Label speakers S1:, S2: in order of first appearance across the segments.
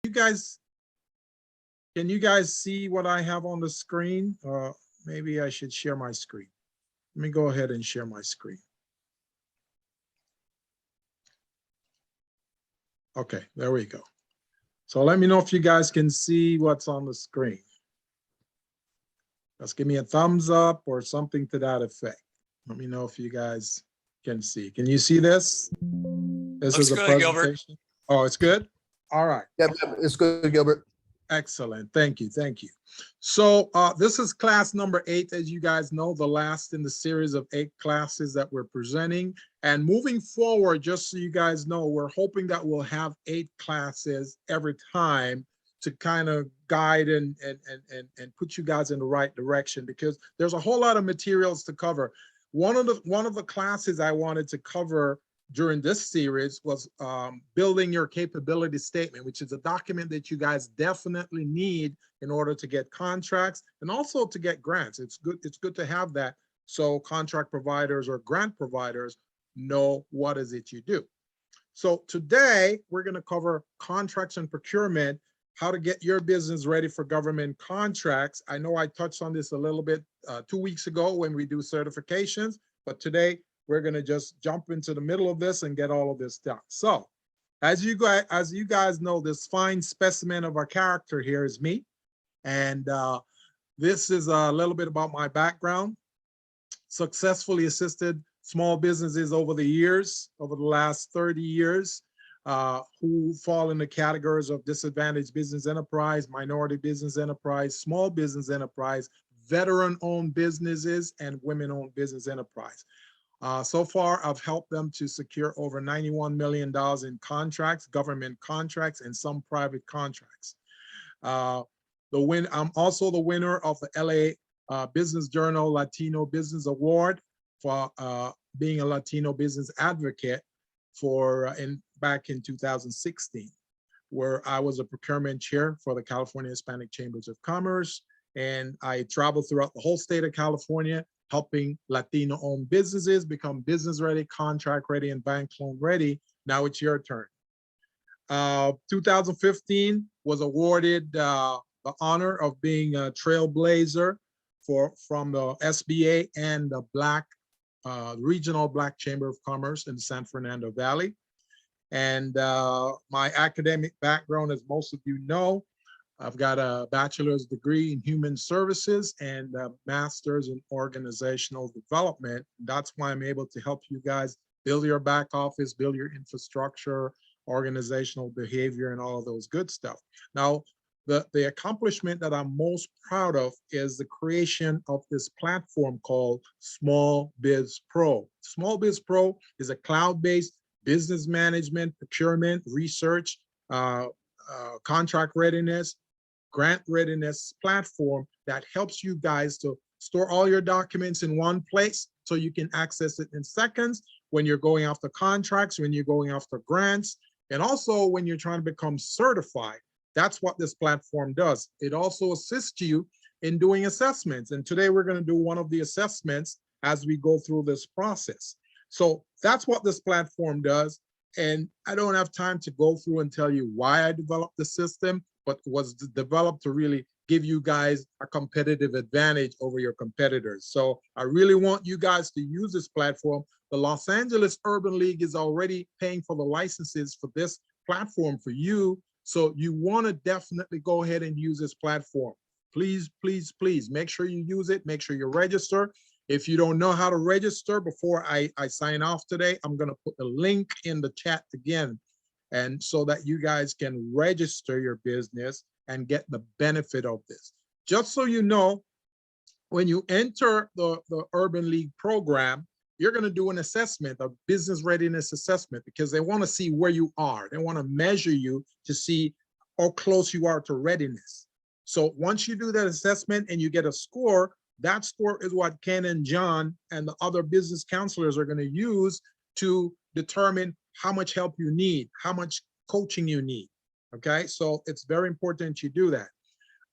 S1: can you guys see what I have on the screen? Maybe I should share my screen. Let me go ahead and share my screen. Okay, there we go. So let me know if you guys can see what's on the screen. Just give me a thumbs up or something to that effect. Let me know if you guys can see. Can you see this? This
S2: Looks
S1: is a
S2: good,
S1: presentation.
S2: Gilbert.
S1: Oh, it's good? All right.
S3: Yep, it's good, Gilbert.
S1: Excellent. Thank you. Thank you. So this is class number 8, as you guys know, the last in the series of 8 classes that we're presenting. And moving forward, just so you guys know, we're hoping that we'll have 8 classes every time to kind of guide and put you guys in the right direction, because there's a whole lot of materials to cover. One of the classes I wanted to cover during this series was building your capability statement, which is a document that you guys definitely need in order to get contracts and also to get grants. It's good to have that, so contract providers or grant providers know what is it you do. So today we're going to cover contracts and procurement, how to get your business ready for government contracts. I know I touched on this a little bit 2 weeks ago when we do certifications, but today we're going to just jump into the middle of this and get all of this done. So as you guys know, this fine specimen of our character here is me. And this is a little bit about my background. Successfully assisted small businesses over the last 30 years, who fall in the categories of disadvantaged business enterprise, minority business enterprise, small business enterprise, veteran-owned businesses, and women-owned business enterprise. So far, I've helped them to secure over $91 million in contracts, government contracts, and some private contracts. I'm also the winner of the LA Business Journal Latino Business Award for being a Latino business advocate back in 2016, where I was a procurement chair for the California Hispanic Chambers of Commerce. And I traveled throughout the whole state of California, helping Latino-owned businesses become business ready, contract ready, and bank loan ready. Now it's your turn. 2015 was awarded the honor of being a trailblazer from the SBA and the Regional Black Chamber of Commerce in the San Fernando Valley. And my academic background, as most of you know, I've got a bachelor's degree in human services and a master's in organizational development. That's why I'm able to help you guys build your back office, build your infrastructure, organizational behavior, and all of those good stuff. Now, the accomplishment that I'm most proud of is the creation of this platform called Small Biz Pro. Small Biz Pro is a cloud-based business management, procurement, research, contract readiness, grant readiness platform that helps you guys to store all your documents in one place so you can access it in seconds when you're going after contracts, when you're going after grants, and also when you're trying to become certified. That's what this platform does. It also assists you in doing assessments. And today we're going to do one of the assessments as we go through this process. So that's what this platform does. And I don't have time to go through and tell you why I developed the system, but it was developed to really give you guys a competitive advantage over your competitors. So I really want you guys to use this platform. The Los Angeles Urban League is already paying for the licenses for this platform for you. So you want to definitely go ahead and use this platform. Please, please, please make sure you use it. Make sure you register. If you don't know how to register before I sign off today, I'm going to put the link in the chat again, and so that you guys can register your business and get the benefit of this. Just so you know, when you enter the Urban League program, you're going to do an assessment, a business readiness assessment, because they want to see where you are. They want to measure you to see how close you are to readiness. So once you do that assessment and you get a score, that score is what Ken and John and the other business counselors are going to use to determine how much help you need, how much coaching you need. Okay, so it's very important you do that.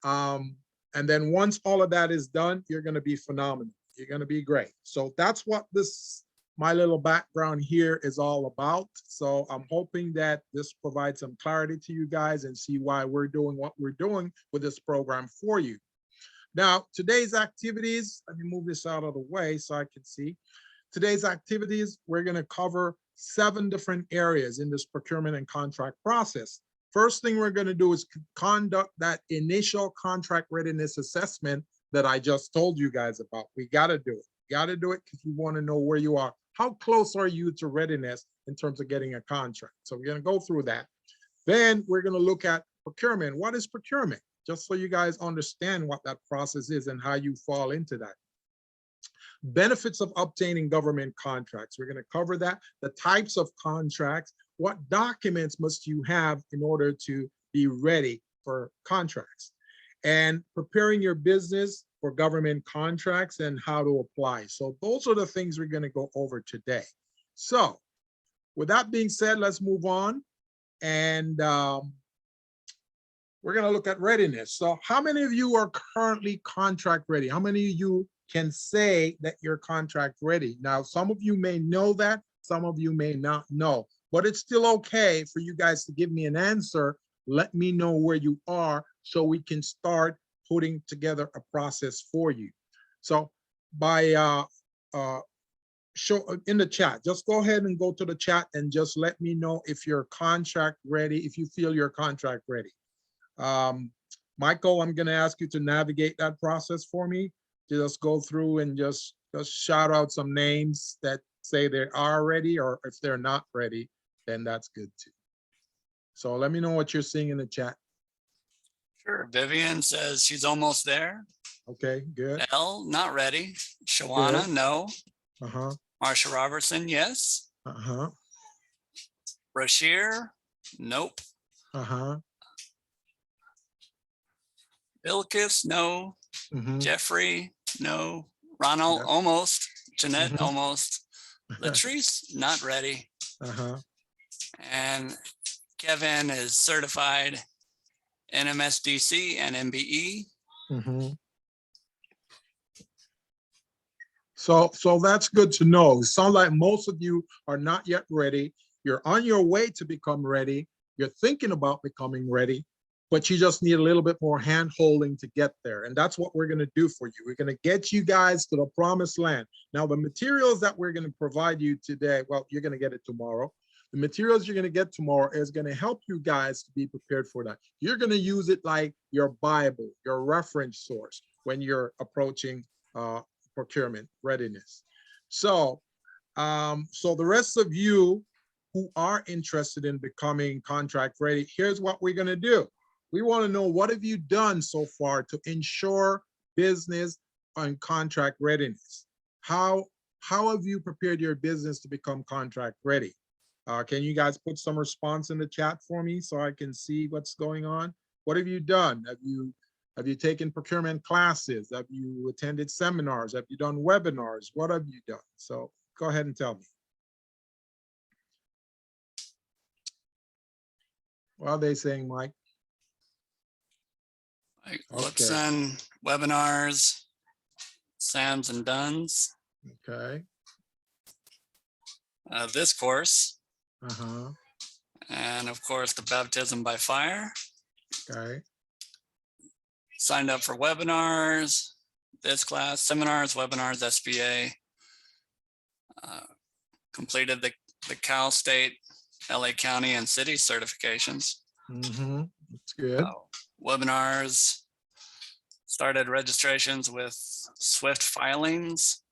S1: And then once all of that is done, you're going to be phenomenal. You're going to be great. So that's what this my little background here is all about. So I'm hoping that this provides some clarity to you guys and see why we're doing what we're doing with this program for you. Now, today's activities, let me move this out of the way so I can see. Today's activities, we're going to cover 7 different areas in this procurement and contract process. First thing we're going to do is conduct that initial contract readiness assessment that I just told you guys about. We got to do it. Got to do it because we want to know where you are. How close are you to readiness in terms of getting a contract? So we're going to go through that. Then we're going to look at procurement. What is procurement? Just so you guys understand what that process is and how you fall into that. Benefits of obtaining government contracts. We're going to cover that. The types of contracts. What documents must you have in order to be ready for contracts? And preparing your business for government contracts and how to apply. So those are the things we're going to go over today. So with that being said, let's move on. And we're going to look at readiness. So how many of you are currently contract ready? How many of you can say that you're contract ready? Now, some of you may know that, some of you may not know, but it's still okay for you guys to give me an answer. Let me know where you are so we can start putting together a process for you. So by show in the chat, just go ahead and go to the chat and just let me know if you're contract ready, if you feel you're contract ready. Michael, I'm going to ask you to navigate that process for me. Just go through and just shout out some names that say they are ready, or if they're not ready, then that's good too. So let me know what you're seeing in the chat.
S2: Sure. Vivian says she's almost there.
S1: Okay, good.
S2: Elle, not ready. Shawana, no.
S1: Uh-huh.
S2: Marsha Robertson, yes.
S1: Uh-huh.
S2: Brashear, nope.
S1: Uh-huh.
S2: Bilkis, no.
S1: Mm-hmm.
S2: Jeffrey, no. Ronald,
S1: Yeah.
S2: almost. Jeanette,
S1: Mhm.
S2: almost. Latrice, not ready.
S1: Uh-huh.
S2: And Kevin is certified NMSDC and MBE.
S1: Mm-hmm. So that's good to know. It sounds like most of you are not yet ready. You're on your way to become ready. You're thinking about becoming ready, but you just need a little bit more hand holding to get there. And that's what we're going to do for you. We're going to get you guys to the promised land. Now, the materials that we're going to provide you today, well, you're going to get it tomorrow. The materials you're going to get tomorrow is going to help you guys to be prepared for that. You're going to use it like your Bible, your reference source when you're approaching procurement readiness. So, so the rest of you who are interested in becoming contract ready, here's what we're going to do. We want to know, what have you done so far to ensure business and contract readiness? How have you prepared your business to become contract ready? Can you guys put some response in the chat for me so I can see what's going on? What have you done? Have you taken procurement classes? Have you attended seminars? Have you done webinars? What have you done? So go ahead and tell me. What are they saying, Mike?
S2: Like Woodson, webinars, Sams and Duns.
S1: Okay.
S2: This course.
S1: Uh-huh.
S2: And of course, the baptism by fire.
S1: Okay.
S2: Signed up for webinars, this class, seminars, webinars, SBA. Completed the Cal State, LA County, and City certifications.
S1: Mm-hmm. That's good.
S2: Webinars, started registrations with Swift filings.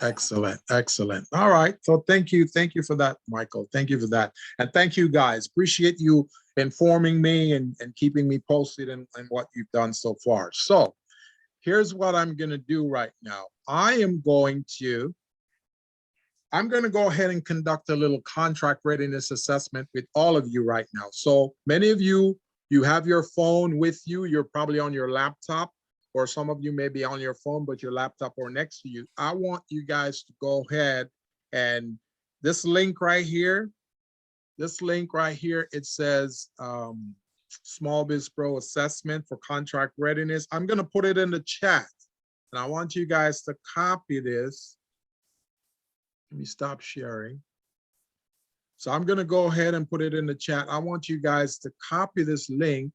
S1: Excellent, excellent. All right, so thank you for that, Michael. Thank you for that, and thank you guys. Appreciate you informing me and keeping me posted in what you've done so far. So here's what I'm going to do right now. I'm going to go ahead and conduct a little contract readiness assessment with all of you right now. So many of you have your phone with you. You're probably on your laptop, or some of you may be on your phone, but your laptop or next to you. I want you guys to go ahead and this link right here, it says Small Biz Pro assessment for contract readiness. I'm going to put it in the chat, and I want you guys to copy this Let me stop sharing. So I'm going to go ahead and put it in the chat. I want you guys to copy this link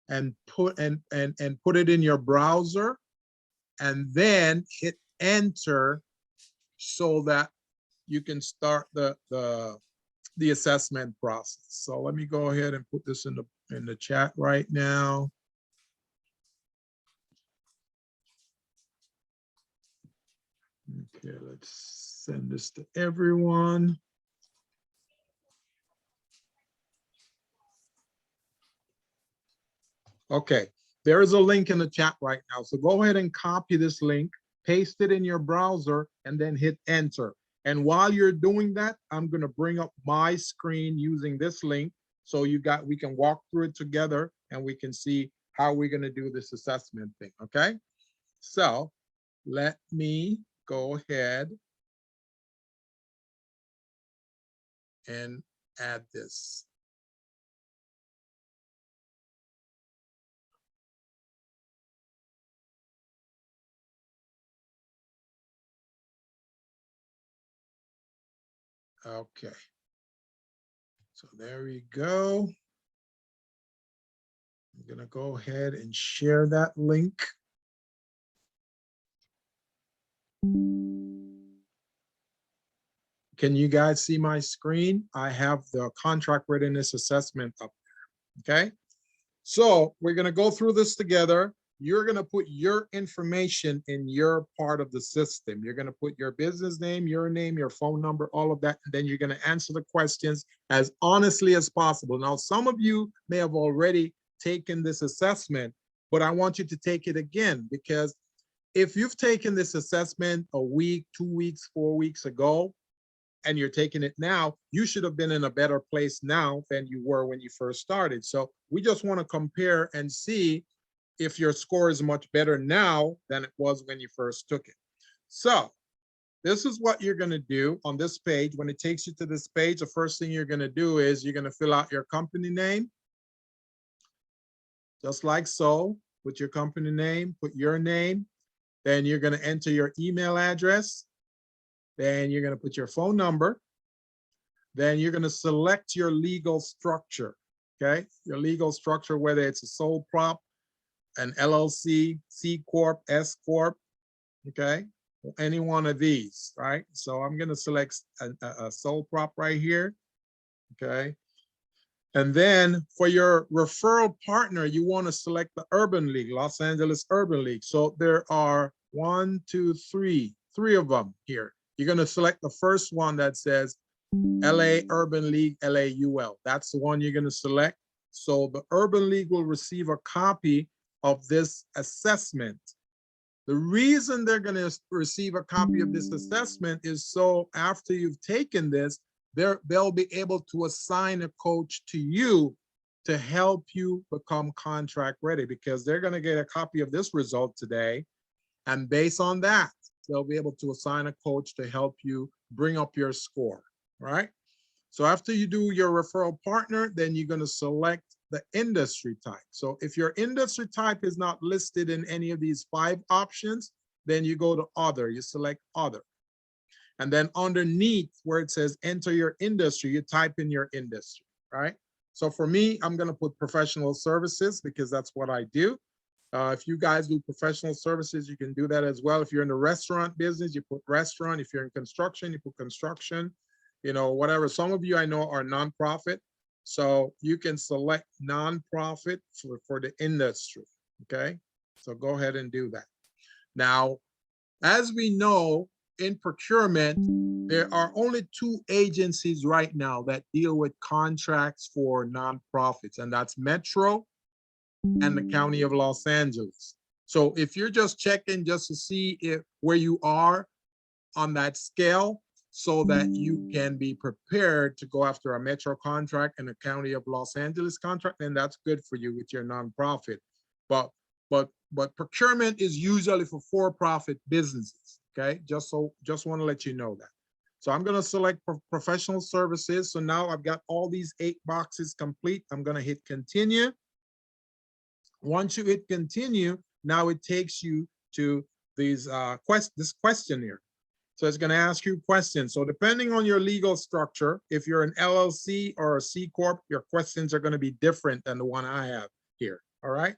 S1: and put it in your browser, and then hit enter so that you can start the assessment process. So let me go ahead and put this in the chat right now. Okay, let's send this to everyone. Okay, there is a link in the chat right now. So go ahead and copy this link, paste it in your browser, and then hit enter. And while you're doing that, I'm going to bring up my screen using this link. So we can walk through it together and we can see how we're going to do this assessment thing. Okay, so let me go ahead and add this. Okay, so there we go. I'm going to go ahead and share that link. Can you guys see my screen? I have the contract readiness assessment up there, okay? So we're gonna go through this together. You're gonna put your information in your part of the system. You're gonna put your business name, your phone number, all of that, and then you're gonna answer the questions as honestly as possible. Now, some of you may have already taken this assessment, but I want you to take it again, because if you've taken this assessment a week, 2 weeks, 4 weeks ago, and you're taking it now, you should have been in a better place now than you were when you first started. So we just want to compare and see if your score is much better now than it was when you first took it. So this is what you're going to do on this page. When it takes you to this page, the first thing you're going to do is you're going to fill out your company name, just like so. Put your company name, put your name, then you're going to enter your email address. Then you're going to put your phone number. Then you're going to select your legal structure, okay? Your legal structure, whether it's a sole prop, an LLC, C Corp, S Corp, okay? Any one of these, right? So I'm going to select a sole prop right here, okay? And then for your referral partner, you want to select the Urban League, Los Angeles Urban League. So there are 1, 2, 3 of them here. You're going to select the first one that says LA Urban League, LAUL. That's the one you're going to select. So the Urban League will receive a copy of this assessment. The reason they're going to receive a copy of this assessment is so after you've taken this, they'll be able to assign a coach to you to help you become contract ready, because they're going to get a copy of this result today. And based on that, they'll be able to assign a coach to help you bring up your score, right? So after you do your referral partner, then you're going to select the industry type. So if your industry type is not listed in any of these 5 options, then you go to other, you select other. And then underneath where it says enter your industry, you type in your industry, right? So for me, I'm going to put professional services because that's what I do. If you guys do professional services, you can do that as well. If you're in the restaurant business, you put restaurant. If you're in construction, you put construction, you know, whatever. Some of you I know are nonprofit. So you can select nonprofit for the industry, okay? So go ahead and do that. Now, as we know, in procurement, there are only 2 agencies right now that deal with contracts for nonprofits, and that's Metro and the County of Los Angeles. So if you're just checking just to see where you are on that scale so that you can be prepared to go after a Metro contract and a County of Los Angeles contract, then that's good for you with your nonprofit. But procurement is usually for for-profit businesses, okay? Just want to let you know that. So I'm going to select professional services. So now I've got all these 8 boxes complete. I'm going to hit continue. Once you hit continue, now it takes you to these this questionnaire. So it's going to ask you questions. So depending on your legal structure, if you're an LLC or a C Corp, your questions are going to be different than the one I have here. All right.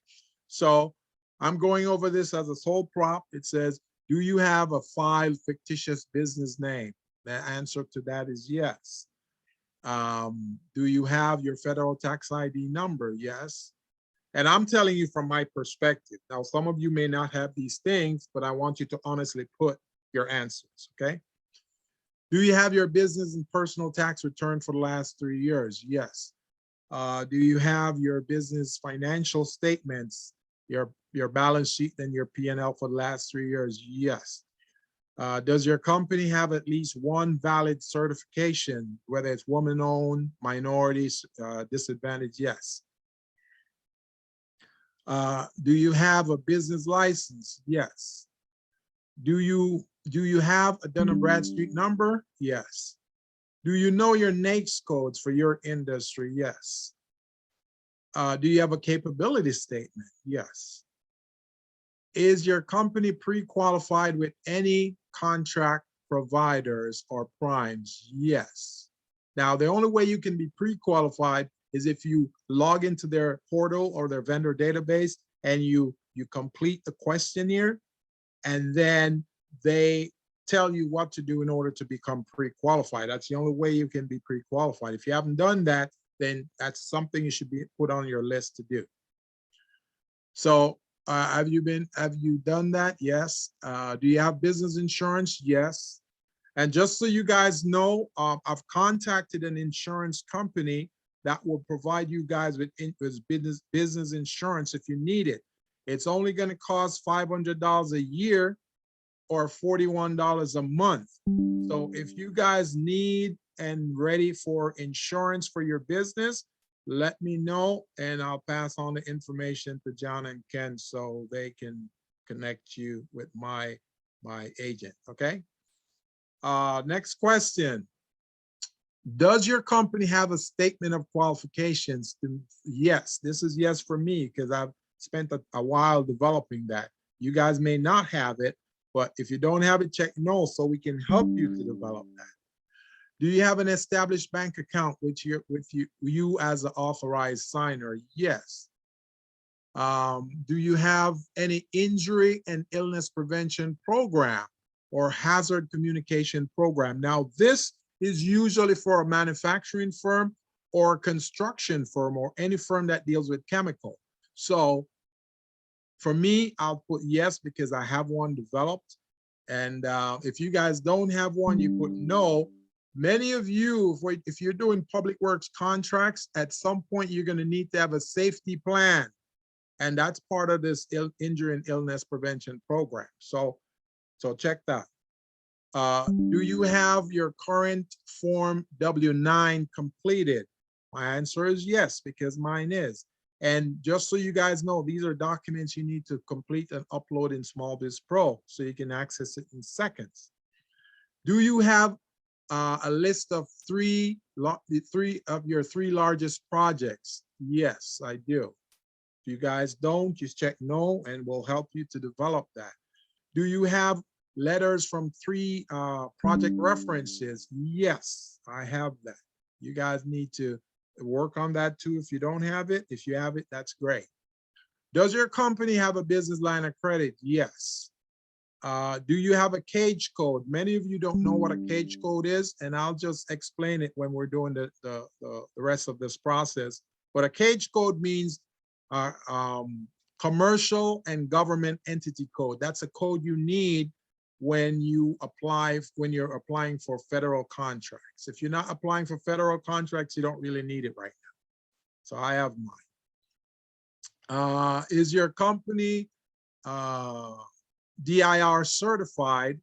S1: So I'm going over this as a sole prop. It says, do you have a filed fictitious business name? The answer to that is yes. Do you have your federal tax ID number? Yes. And I'm telling you from my perspective. Now, some of you may not have these things, but I want you to honestly put your answers, okay? Do you have your business and personal tax return for the last 3 years? Yes. Do you have your business financial statements, your balance sheet and your P&L for the last 3 years? Yes. Does your company have at least one valid certification, whether it's woman-owned, minorities, disadvantaged? Yes. Do you have a business license? Yes. Do you have a Dun & Bradstreet number? Yes. Do you know your NAICS codes for your industry? Yes. Do you have a capability statement? Yes. Is your company pre-qualified with any contract providers or primes? Yes. Now, the only way you can be pre-qualified is if you log into their portal or their vendor database and you complete the questionnaire, and then they tell you what to do in order to become pre-qualified. That's the only way you can be pre-qualified. If you haven't done that, then that's something you should be put on your list to do. So have you done that? Yes. Do you have business insurance? Yes. And just so you guys know, I've contacted an insurance company that will provide you guys with business insurance if you need it. It's only going to cost $500 a year or $41 a month. So if you guys need and ready for insurance for your business, let me know and I'll pass on the information to John and Ken so they can connect you with my agent, okay? Next question. Does your company have a statement of qualifications? Yes, this is yes for me because I've spent a while developing that. You guys may not have it, but if you don't have it, check no so we can help you to develop that. Do you have an established bank account with you as an authorized signer? Yes. Do you have any injury and illness prevention program or hazard communication program? Now, this is usually for a manufacturing firm or a construction firm or any firm that deals with chemical. So for me, I'll put yes because I have one developed. And if you guys don't have one, you put no. Many of you, if you're doing public works contracts, at some point you're going to need to have a safety plan. And that's part of this injury and illness prevention program. So check that. Do you have your current Form W-9 completed? My answer is yes, because mine is. And just so you guys know, these are documents you need to complete and upload in Small Biz Pro so you can access it in seconds. Do you have a list of three of your three largest projects? Yes, I do. If you guys don't, just check no and we'll help you to develop that. Do you have letters from 3 project references? Yes, I have that. You guys need to work on that too if you don't have it. If you have it, that's great. Does your company have a business line of credit? Yes. Do you have a cage code? Many of you don't know what a cage code is, and I'll just explain it when we're doing the rest of this process. But a cage code means commercial and government entity code. That's a code you need when you're applying for federal contracts. If you're not applying for federal contracts, you don't really need it right now. So I have mine. Is your company DIR certified?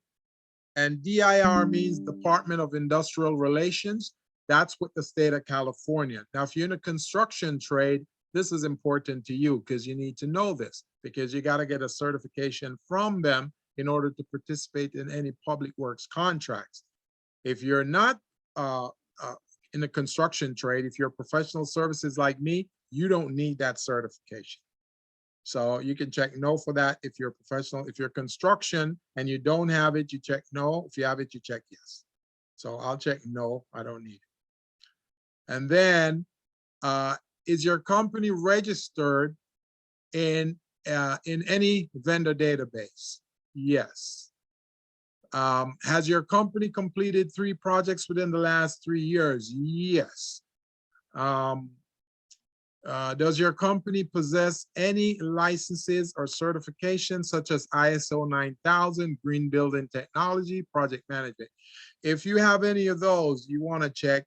S1: And DIR means Department of Industrial Relations. That's with the state of California. Now, if you're in a construction trade, this is important to you because you need to know this because you got to get a certification from them in order to participate in any public works contracts. If you're not in the construction trade, if you're professional services like me, you don't need that certification. So you can check no for that if you're professional. If you're construction and you don't have it, you check no. If you have it, you check yes. So I'll check no, I don't need it. And then, is your company registered in any vendor database? Yes. Has your company completed 3 projects within the last 3 years? Yes. Does your company possess any licenses or certifications such as ISO 9000, Green Building Technology, Project Management? If you have any of those, you want to check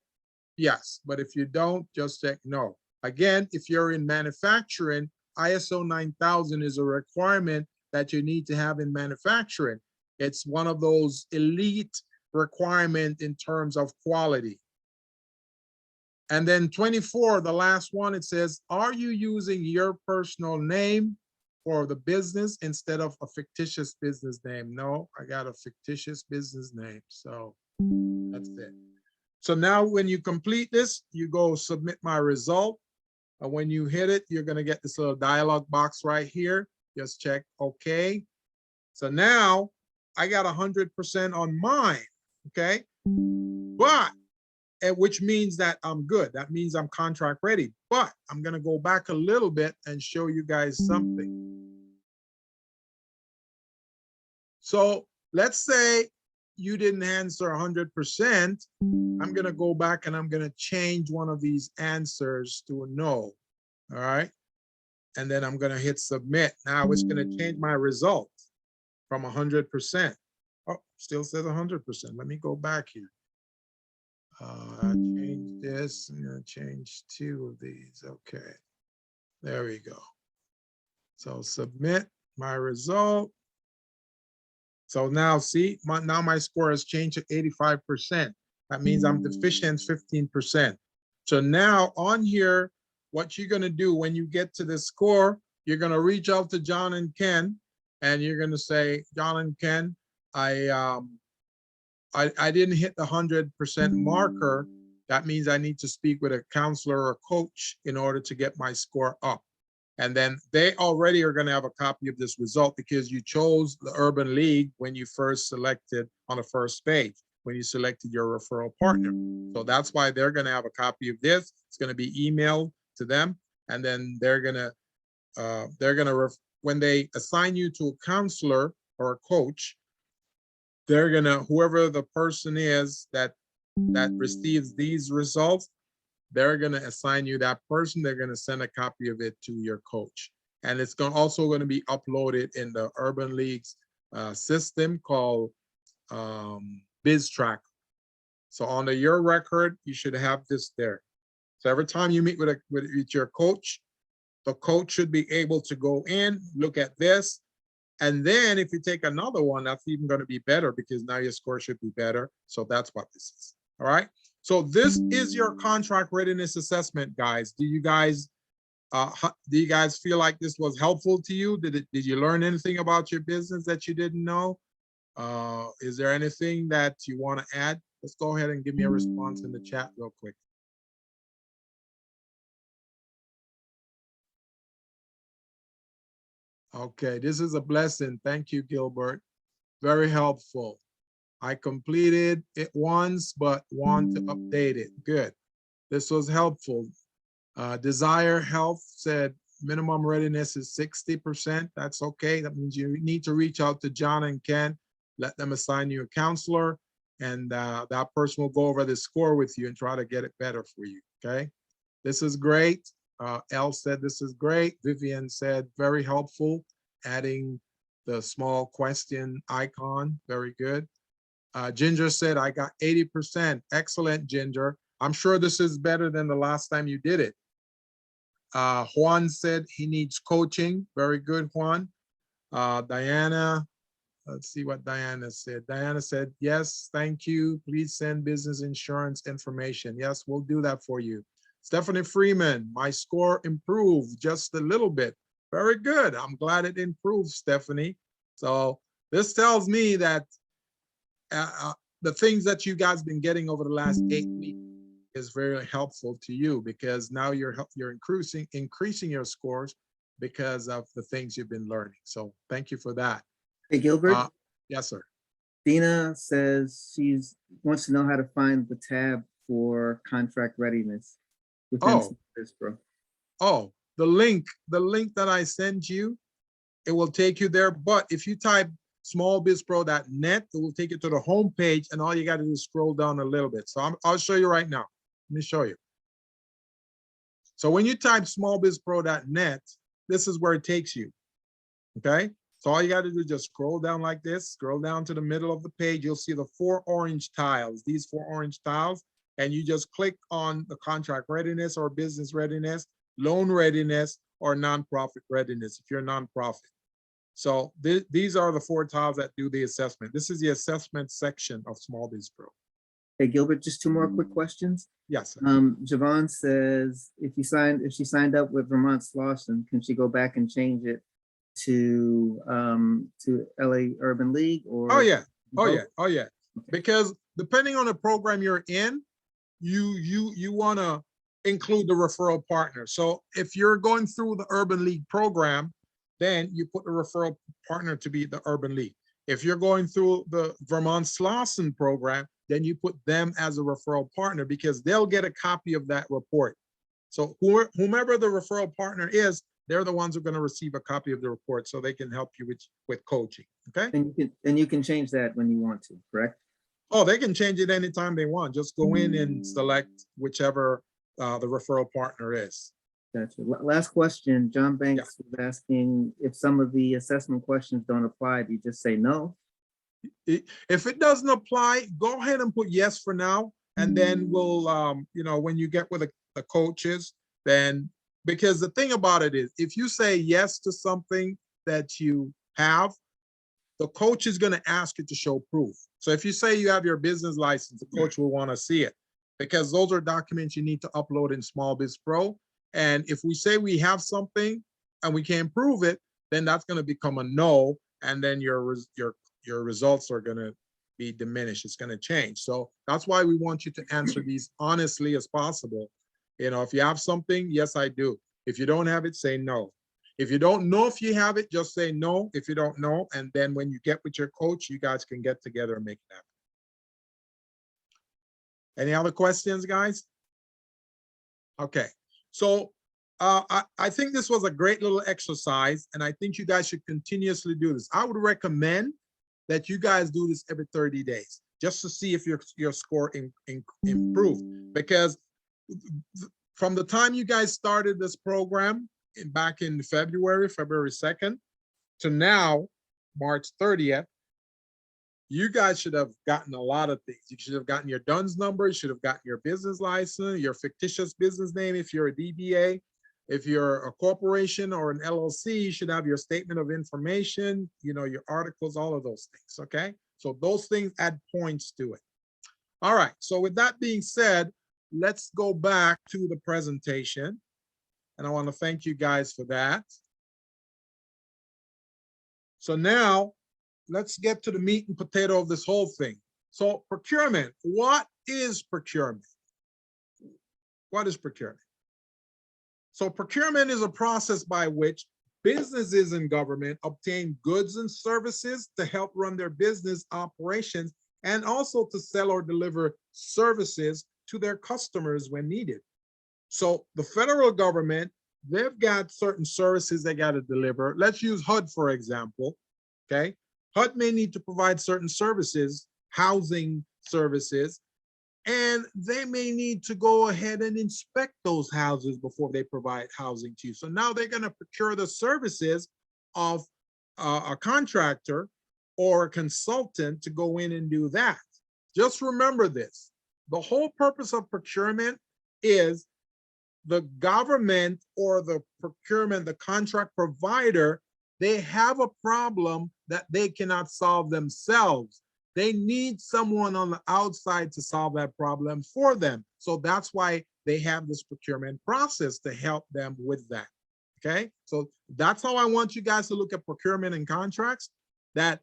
S1: yes, but if you don't, just check no. Again, if you're in manufacturing, ISO 9000 is a requirement that you need to have in manufacturing. It's one of those elite requirements in terms of quality. And then 24, the last one, it says, are you using your personal name for the business instead of a fictitious business name? No, I got a fictitious business name. So that's it. So now when you complete this, you go submit my result. And when you hit it, you're going to get this little dialog box right here. Just check OK. So now I got 100% on mine. Okay. But which means that I'm good. That means I'm contract ready. But I'm going to go back a little bit and show you guys something. So let's say you didn't answer 100%. I'm going to go back and I'm going to change one of these answers to a no. All right. And then I'm going to hit submit. Now it's going to change my result from 100%. Oh, still says 100%. Let me go back here. Change this. I'm going to change 2 of these. Okay. There we go. So submit my result. So now see, now my score has changed to 85%. That means I'm deficient 15%. So now on here, what you're going to do when you get to this score, you're going to reach out to John and Ken, and you're going to say, John and Ken, I didn't hit the 100% marker. That means I need to speak with a counselor or coach in order to get my score up. And then they already are going to have a copy of this result because you chose the Urban League when you first selected on the first page, when you selected your referral partner. So that's why they're going to have a copy of this. It's going to be emailed to them. And then they're going to, when they assign you to a counselor or a coach, they're going to, whoever the person is that receives these results, they're going to assign you that person. They're going to send a copy of it to your coach. And it's also going to be uploaded in the Urban League's system called Biz Track. So under your record, you should have this there. So every time you meet with your coach, the coach should be able to go in, look at this. And then if you take another one, that's even going to be better because now your score should be better. So that's what this is. All right. So this is your contract readiness assessment, guys. Do you guys feel like this was helpful to you? Did you learn anything about your business that you didn't know? Is there anything that you want to add? Let's go ahead and give me a response in the chat real quick. Okay, this is a blessing. Thank you, Gilbert. Very helpful. I completed it once, but want to update it. Good. This was helpful. Desire Health said minimum readiness is 60%. That's okay. That means you need to reach out to John and Ken, let them assign you a counselor, and that person will go over the score with you and try to get it better for you. Okay. This is great. Elle said this is great. Vivian said very helpful, adding the small question icon. Very good. Ginger said, I got 80%. Excellent, Ginger. I'm sure this is better than the last time you did it. Juan said he needs coaching. Very good, Juan. Diana, let's see what Diana said. Diana said, yes, thank you. Please send business insurance information. Yes, we'll do that for you. Stephanie Freeman, my score improved just a little bit. Very good. I'm glad it improved, Stephanie. So this tells me that the things that you guys been getting over the last 8 weeks is very helpful to you because now you're increasing your scores because of the things you've been learning. So thank you for that.
S3: Hey, Gilbert,
S1: Yes, sir.
S3: Dina says wants to know how to find the tab for contract readiness within Biz Pro.
S1: Oh, the link that I sent you, it will take you there. But if you type smallbizpro.net, it will take you to the home page, and all you got to do is scroll down a little bit. So I'll show you right now. Let me show you. So when you type smallbizpro.net, this is where it takes you. Okay. So all you got to do is just scroll down like this, scroll down to the middle of the page. You'll see the 4 orange tiles, these 4 orange tiles, and you just click on the contract readiness or business readiness, loan readiness, or nonprofit readiness if you're a nonprofit. So these are the 4 tiles that do the assessment. This is the assessment section of Small Biz Pro.
S3: Hey, Gilbert, just 2 more quick questions.
S1: Yes.
S3: Javon says if she signed up with Vermont's Lausd, can she go back and change it to LA Urban League? Or
S1: oh yeah. Okay. Because depending on the program you're in, you want to include the referral partner. So if you're going through the Urban League program, then you put the referral partner to be the Urban League. If you're going through the Vermont Lausd program, then you put them as a referral partner because they'll get a copy of that report. So whomever the referral partner is, they're the ones who are going to receive a copy of the report so they can help you with coaching. Okay.
S3: And you can change that when you want to, correct?
S1: Oh, they can change it anytime they want. Just go in and select whichever the referral partner is.
S3: Gotcha. Last question. John Banks was asking if some of the assessment questions don't apply, do you just say no?
S1: If it doesn't apply, go ahead and put yes for now. And then we'll, when you get with the coaches, then, because the thing about it is, if you say yes to something that you have, the coach is going to ask you to show proof. So if you say you have your business license, the coach will want to see it because those are documents you need to upload in Small Biz Pro. And if we say we have something and we can't prove it, then that's going to become a no. And then your results are going to be diminished. It's going to change. So that's why we want you to answer these honestly as possible. If you have something, yes, I do. If you don't have it, say no. If you don't know if you have it, just say no if you don't know. And then when you get with your coach, you guys can get together and make it happen. Any other questions, guys? Okay. So I think this was a great little exercise, and I think you guys should continuously do this. I would recommend that you guys do this every 30 days, just to see if your score improved. Because from the time you guys started this program back in February 2nd, to now, March 30th, you guys should have gotten a lot of things. You should have gotten your DUNS number, you should have gotten your business license, your fictitious business name if you're a DBA. If you're a corporation or an LLC, you should have your statement of information, your articles, all of those things, okay? So those things add points to it. All right, so with that being said, let's go back to the presentation. And I want to thank you guys for that. So now, let's get to the meat and potato of this whole thing. So procurement, what is procurement? What is procurement? So procurement is a process by which businesses and government obtain goods and services to help run their business operations and also to sell or deliver services to their customers when needed. So the federal government, they've got certain services they got to deliver. Let's use HUD, for example, okay? HUD may need to provide certain services, housing services, and they may need to go ahead and inspect those houses before they provide housing to you. So now they're going to procure the services of a contractor or a consultant to go in and do that. Just remember this. The whole purpose of procurement is the government or the procurement, the contract provider, they have a problem that they cannot solve themselves. They need someone on the outside to solve that problem for them. So that's why they have this procurement process to help them with that. Okay, so that's how I want you guys to look at procurement and contracts, that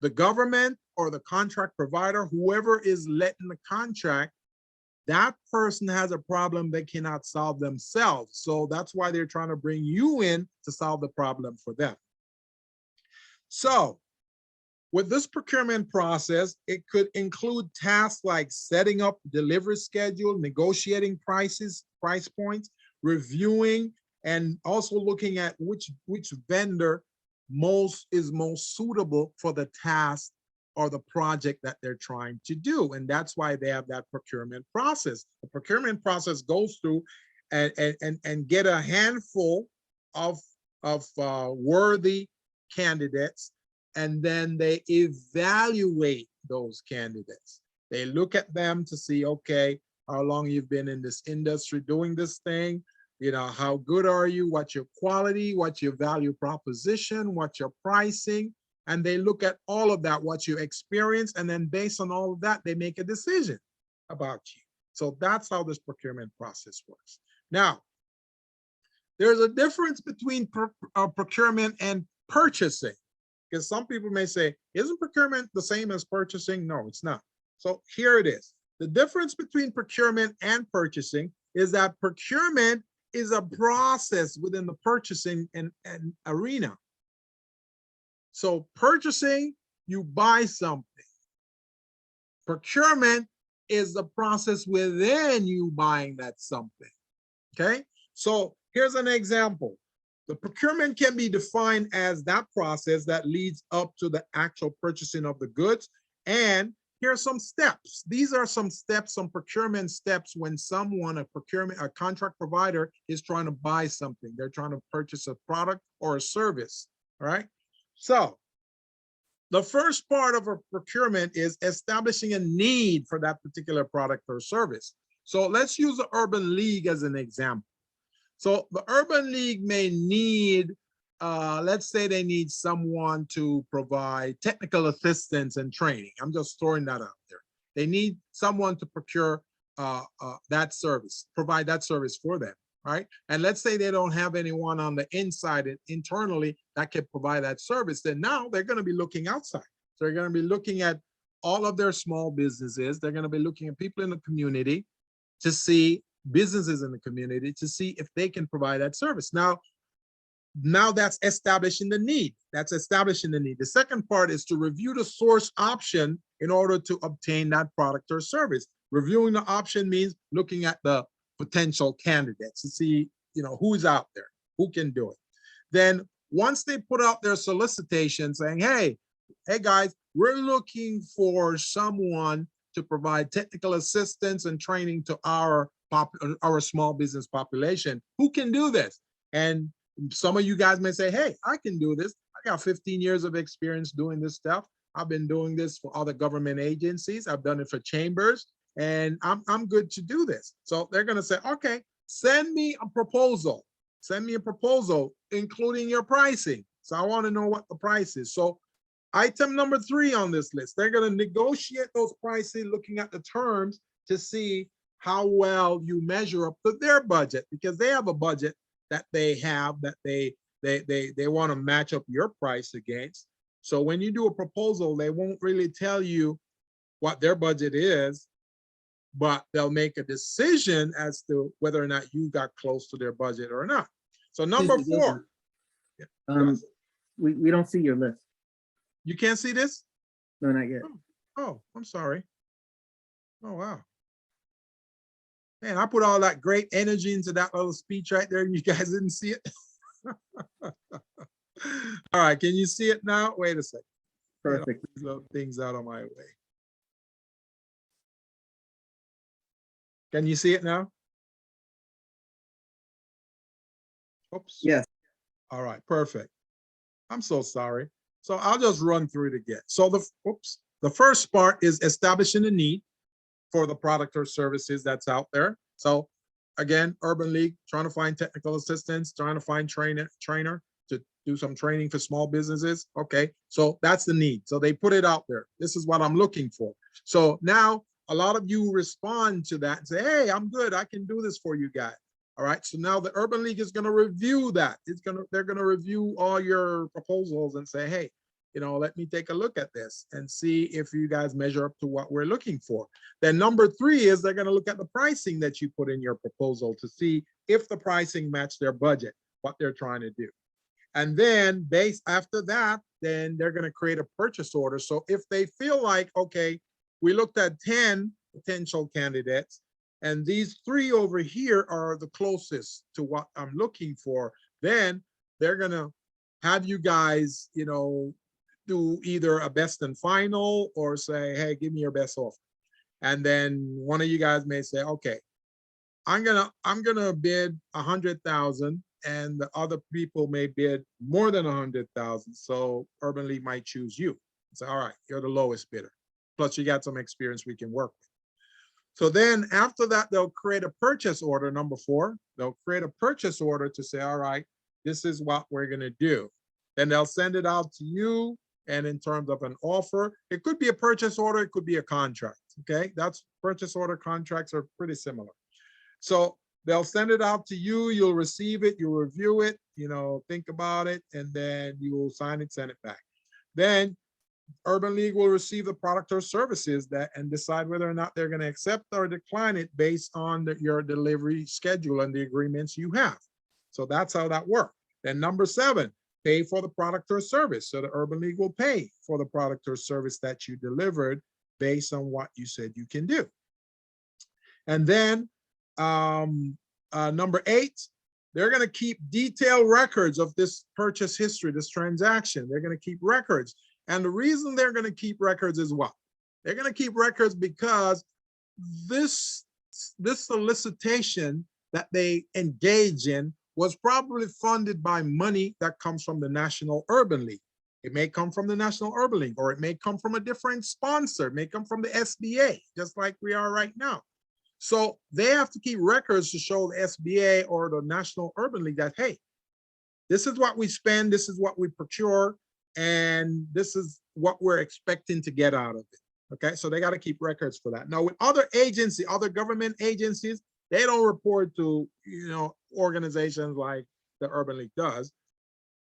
S1: the government or the contract provider, whoever is letting the contract, that person has a problem they cannot solve themselves. So that's why they're trying to bring you in to solve the problem for them. So with this procurement process, it could include tasks like setting up delivery schedule, negotiating prices, price points, reviewing, and also looking at which vendor is most suitable for the task or the project that they're trying to do. And that's why they have that procurement process. The procurement process goes through and get a handful of worthy candidates, and then they evaluate those candidates. They look at them to see, okay, how long you've been in this industry doing this thing, you know, how good are you, what's your quality, what's your value proposition, what's your pricing, and they look at all of that, what you experience, and then based on all of that, they make a decision about you. So that's how this procurement process works. Now, there's a difference between procurement and purchasing, because some people may say, isn't procurement the same as purchasing? No, it's not. So here it is. The difference between procurement and purchasing is that procurement is a process within the purchasing and arena. So purchasing, you buy something. Procurement is the process within you buying that something. Okay, so here's an example. The procurement can be defined as that process that leads up to the actual purchasing of the goods. And here are some steps. These are some steps, some procurement steps when someone, a contract provider, is trying to buy something. They're trying to purchase a product or a service. All right. So the first part of a procurement is establishing a need for that particular product or service. So let's use the Urban League as an example. So the Urban League may need, let's say they need someone to provide technical assistance and training. I'm just throwing that out there. They need someone to procure that service, provide that service for them, right? And let's say they don't have anyone on the inside internally that can provide that service. Then now they're going to be looking outside. So they're going to be looking at all of their small businesses. They're going to be looking at people in the community to see businesses in the community to see if they can provide that service. Now that's establishing the need. That's establishing the need. The second part is to review the source option in order to obtain that product or service. Reviewing the option means looking at the potential candidates to see, you know, who's out there, who can do it. Then once they put out their solicitation saying, hey guys, we're looking for someone to provide technical assistance and training to our small business population. Who can do this? And some of you guys may say, hey, I can do this. I got 15 years of experience doing this stuff. I've been doing this for other government agencies. I've done it for chambers, and I'm good to do this. So they're going to say, okay, send me a proposal. Send me a proposal, including your pricing. So I want to know what the price is. So item number 3 on this list, they're going to negotiate those prices, looking at the terms to see how well you measure up to their budget, because they have a budget that they have that they want to match up your price against. So when you do a proposal, they won't really tell you what their budget is, but they'll make a decision as to whether or not you got close to their budget or not. So number 4. Yes.
S3: We don't see your list.
S1: You can't see this?
S3: No, not yet.
S1: Oh, I'm sorry. Oh, wow. Man, I put all that great energy into that little speech right there and you guys didn't see it. All right, can you see it now? Wait a second.
S3: Perfect.
S1: These little things out of my way. Can you see it now? Oops.
S3: Yes.
S1: All right, perfect. I'm so sorry. So I'll just run through it again. So the first part is establishing a need for the product or services that's out there. So again, Urban League, trying to find technical assistance, trying to find trainer to do some training for small businesses. Okay, so that's the need. So they put it out there. This is what I'm looking for. So now a lot of you respond to that and say, hey, I'm good. I can do this for you guys. All right, so now the Urban League is going to review that. They're going to review all your proposals and say, hey, let me take a look at this and see if you guys measure up to what we're looking for. Then number 3 is they're going to look at the pricing that you put in your proposal to see if the pricing match their budget, what they're trying to do. And then after that, then they're going to create a purchase order. So if they feel like, okay, we looked at 10 potential candidates, and these 3 over here are the closest to what I'm looking for, then they're going to have you guys, do either a best and final or say, hey, give me your best offer. And then one of you guys may say, okay, I'm gonna bid 100,000, and the other people may bid more than 100,000. So Urban League might choose you. Say, all right, you're the lowest bidder. Plus you got some experience we can work with. So then after that, they'll create a purchase order, number 4. They'll create a purchase order to say, all right, this is what we're gonna do. Then they'll send it out to you. And in terms of an offer, it could be a purchase order, it could be a contract. Okay, that's purchase order, contracts are pretty similar. So they'll send it out to you, you'll receive it, you'll review it, think about it, and then you will sign it, send it back. Then Urban League will receive the product or services and decide whether or not they're going to accept or decline it based on your delivery schedule and the agreements you have. So that's how that works. Then number 7, pay for the product or service. So the Urban League will pay for the product or service that you delivered based on what you said you can do. And then number 8, they're going to keep detailed records of this purchase history, this transaction. They're going to keep records. And the reason they're going to keep records is what? They're going to keep records because this solicitation that they engage in was probably funded by money that comes from the National Urban League. It may come from the National Urban League, or it may come from a different sponsor. It may come from the SBA, just like we are right now. So they have to keep records to show the SBA or the National Urban League that, hey, this is what we spend, this is what we procure, and this is what we're expecting to get out of it. Okay, so they got to keep records for that. Now, with other agencies, other government agencies, they don't report to, organizations like the Urban League does,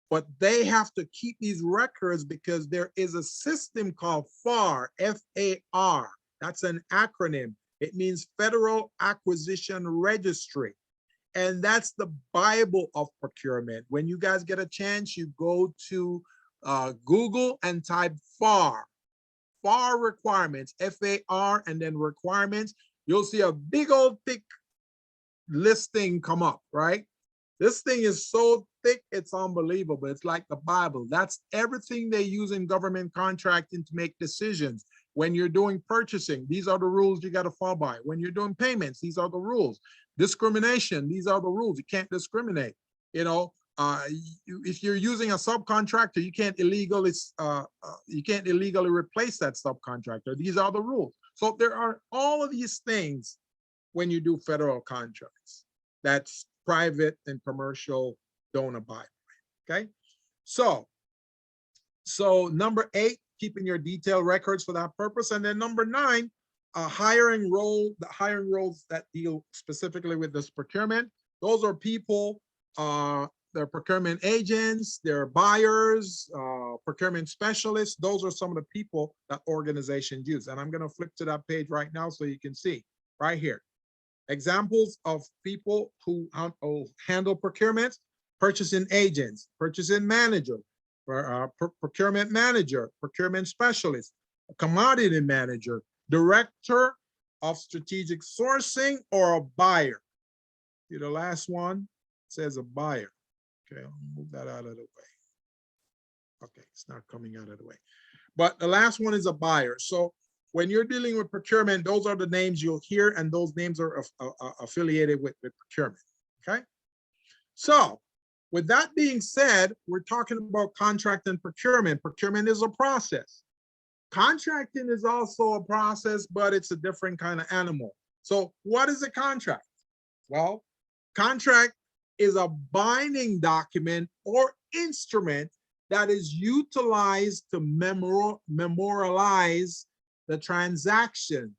S1: but they have to keep these records because there is a system called FAR, F-A-R. That's an acronym. It means Federal Acquisition Registry. And that's the Bible of procurement. When you guys get a chance, you go to Google and type FAR. FAR requirements, F-A-R, and then requirements. You'll see a big old thick listing come up, right? This thing is so thick, it's unbelievable. It's like the Bible. That's everything they use in government contracting to make decisions. When you're doing purchasing, these are the rules you got to follow by. When you're doing payments, these are the rules. Discrimination, these are the rules. You can't discriminate. If you're using a subcontractor, you can't illegally replace that subcontractor. These are the rules. So there are all of these things when you do federal contracts that's private and commercial don't abide by. Okay, so number 8, keeping your detailed records for that purpose. And then number 9, the hiring roles that deal specifically with this procurement. Those are people, they're procurement agents, they're buyers, procurement specialists. Those are some of the people that organizations use. And I'm going to flip to that page right now so you can see right here. Examples of people who handle procurement: purchasing agents, purchasing manager, procurement manager, procurement specialist, commodity manager, director of strategic sourcing, or a buyer. See, the last one says a buyer. Okay, I'll move that out of the way. Okay, it's not coming out of the way. But the last one is a buyer. So when you're dealing with procurement, those are the names you'll hear, and those names are affiliated with procurement. Okay, so with that being said, we're talking about contract and procurement. Procurement is a process. Contracting is also a process, but it's a different kind of animal. So what is a contract? Well, contract is a binding document or instrument that is utilized to memorialize the transaction,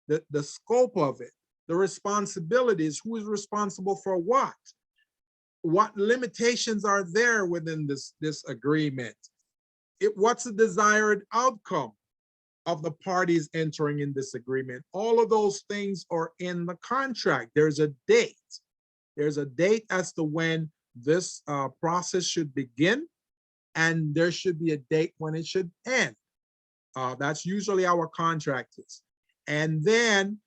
S1: the scope of it, the responsibilities, who is responsible for what limitations are there within this agreement. what's the desired outcome of the parties entering in this agreement? All of those things are in the contract. There's a date. There's a date as to when this process should begin, and there should be a date when it should end. That's usually our contract is. And then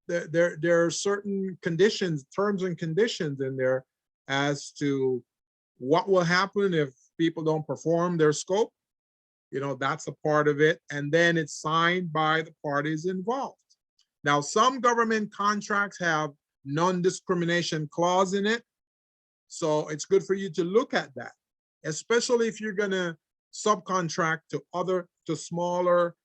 S1: there are certain conditions, terms and conditions in there as to what will happen if people don't perform their scope. You know, that's a part of it. And then it's signed by the parties involved. Now, some government contracts have non-discrimination clause in it. So it's good for you to look at that, especially if you're gonna subcontract to smaller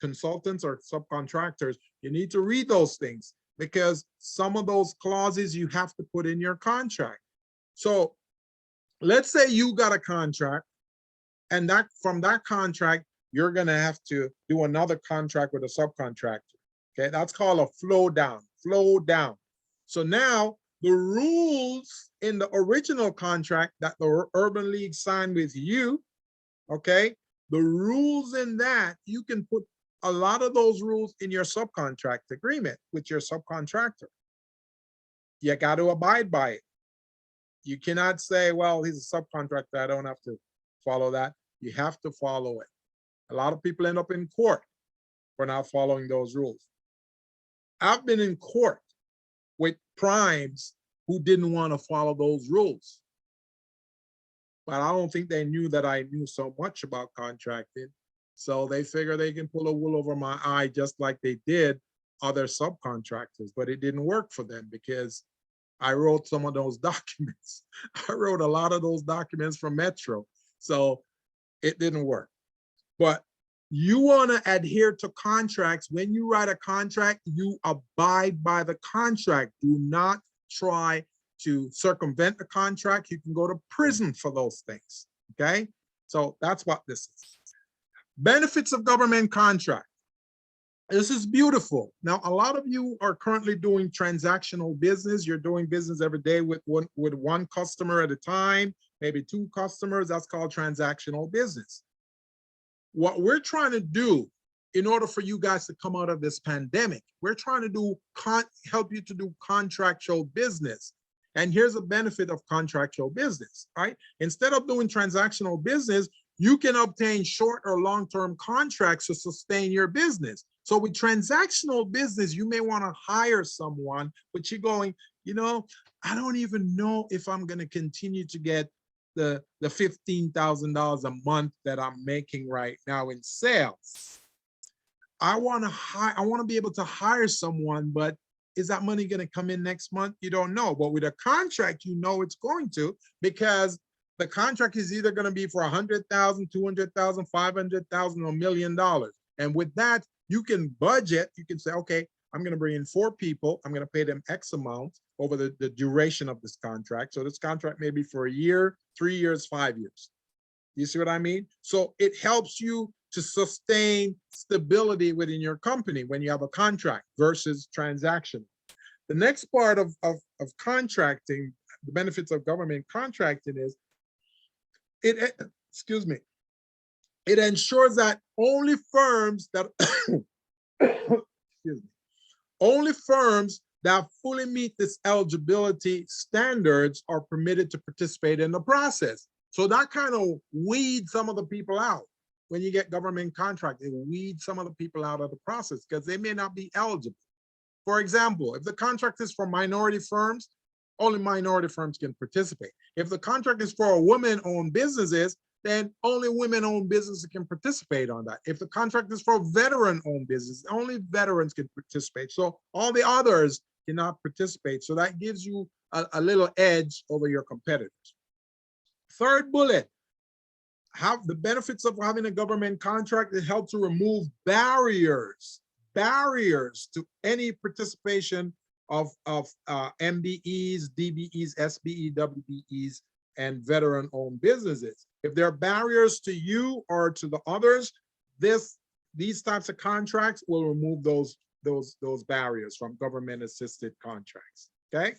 S1: consultants or subcontractors. You need to read those things because some of those clauses you have to put in your contract. So let's say you got a contract, and that from that contract, you're gonna have to do another contract with a subcontractor. Okay, that's called a flow down, flow down. So now the rules in the original contract that the Urban League signed with you, okay, the rules in that, you can put a lot of those rules in your subcontract agreement with your subcontractor. You got to abide by it. You cannot say, well, he's a subcontractor, I don't have to follow that. You have to follow it. A lot of people end up in court for not following those rules. I've been in court with primes who didn't want to follow those rules. But I don't think they knew that I knew so much about contracting. So they figure they can pull a wool over my eye just like they did other subcontractors, but it didn't work for them because I wrote some of those documents. I wrote a lot of those documents for Metro. So it didn't work. But you want to adhere to contracts. When you write a contract, you abide by the contract. Do not try to circumvent the contract. You can go to prison for those things, okay? So that's what this is. Benefits of government contract. This is beautiful. Now, a lot of you are currently doing transactional business. You're doing business every day with one customer at a time, maybe two customers. That's called transactional business. What we're trying to do in order for you guys to come out of this pandemic, we're trying to do help you to do contractual business. And here's a benefit of contractual business, right? Instead of doing transactional business, you can obtain short or long-term contracts to sustain your business. So with transactional business, you may want to hire someone, but you're going, you know, I don't even know if I'm going to continue to get the $15,000 a month that I'm making right now in sales. I want to be able to hire someone, but is that money going to come in next month? You don't know. But with a contract, you know it's going to, because the contract is either going to be for 100,000, 200,000, 500,000, or $1 million. And with that, you can budget. You can say, okay, I'm going to bring in 4 people. I'm going to pay them X amount over the duration of this contract. So this contract may be for a year, 3 years, 5 years. You see what I mean? So it helps you to sustain stability within your company when you have a contract versus transaction. The next part of contracting, the benefits of government contracting is, it ensures that only firms that only firms that fully meet this eligibility standards are permitted to participate in the process. So that kind of weeds some of the people out. When you get government contract, it weeds some of the people out of the process because they may not be eligible. For example, if the contract is for minority firms, only minority firms can participate. If the contract is for women-owned businesses, then only women-owned businesses can participate on that. If the contract is for veteran-owned business, only veterans can participate. So all the others cannot participate. So that gives you a little edge over your competitors. Third bullet, have the benefits of having a government contract. It helps to remove barriers to any participation of MBEs, DBEs, SBE, WBEs, and veteran-owned businesses. If there are barriers to you or to the others, these types of contracts will remove those barriers from government-assisted contracts. Okay.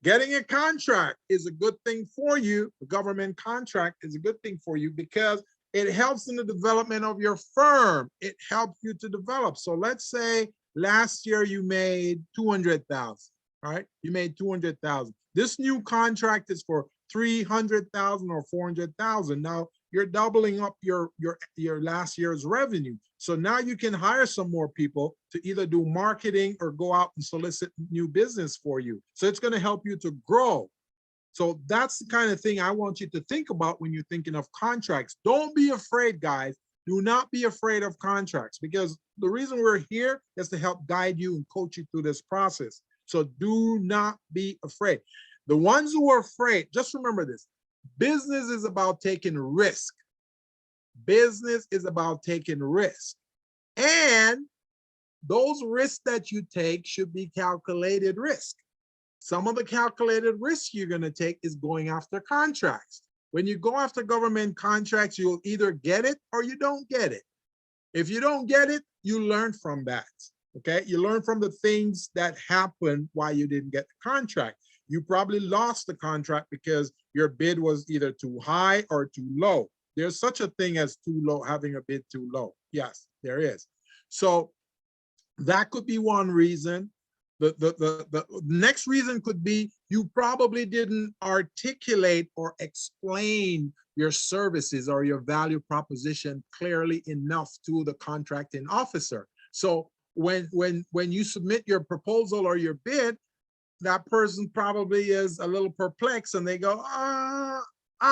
S1: Getting a contract is a good thing for you. A government contract is a good thing for you because it helps in the development of your firm. It helps you to develop. So let's say last year you made 200,000, right? You made 200,000. This new contract is for 300,000 or 400,000. Now you're doubling up your last year's revenue. So now you can hire some more people to either do marketing or go out and solicit new business for you. So it's going to help you to grow. So that's the kind of thing I want you to think about when you're thinking of contracts. Don't be afraid, guys. Do not be afraid of contracts, because the reason we're here is to help guide you and coach you through this process. So do not be afraid. The ones who are afraid, just remember this. Business is about taking risk. Business is about taking risk. And those risks that you take should be calculated risk. Some of the calculated risks you're going to take is going after contracts. When you go after government contracts, you'll either get it or you don't get it. If you don't get it, you learn from that. Okay, you learn from the things that happened why you didn't get the contract. You probably lost the contract because your bid was either too high or too low. There's such a thing as too low, having a bid too low. Yes, there is. So that could be one reason. The next reason could be you probably didn't articulate or explain your services or your value proposition clearly enough to the contracting officer. So when you submit your proposal or your bid, that person probably is a little perplexed and they go, I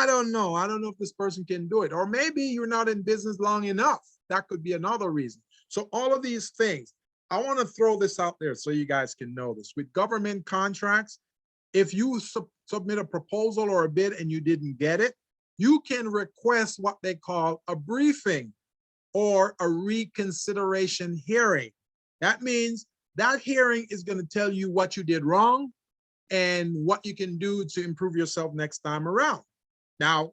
S1: don't know if this person can do it. Or maybe you're not in business long enough. That could be another reason. So all of these things, I want to throw this out there so you guys can know this. With government contracts, if you submit a proposal or a bid and you didn't get it, you can request what they call a briefing or a reconsideration hearing. That means that hearing is going to tell you what you did wrong and what you can do to improve yourself next time around. Now,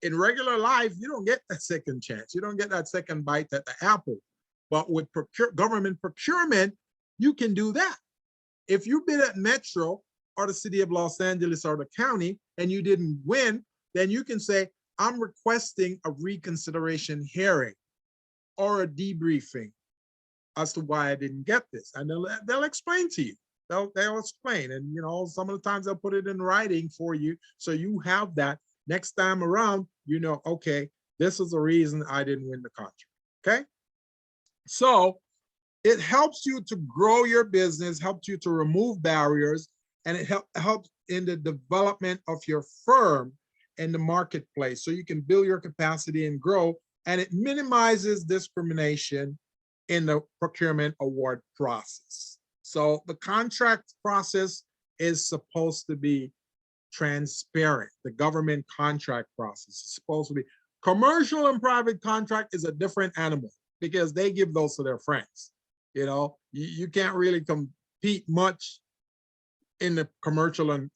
S1: in regular life, you don't get that second chance. You don't get that second bite at the apple. But with government procurement, you can do that. If you bid at Metro or the city of Los Angeles or the county and you didn't win, then you can say, I'm requesting a reconsideration hearing or a debriefing as to why I didn't get this. And they'll explain to you. They'll explain. And you know, some of the times they'll put it in writing for you. So you have that next time around, you know, okay, this is the reason I didn't win the contract. Okay. So it helps you to grow your business, helps you to remove barriers, and it helps in the development of your firm in the marketplace so you can build your capacity and grow, and it minimizes discrimination in the procurement award process. So the contract process is supposed to be transparent. The government contract process is supposed to be. Commercial and private contract is a different animal because they give those to their friends. You know, you can't really compete much in the commercial and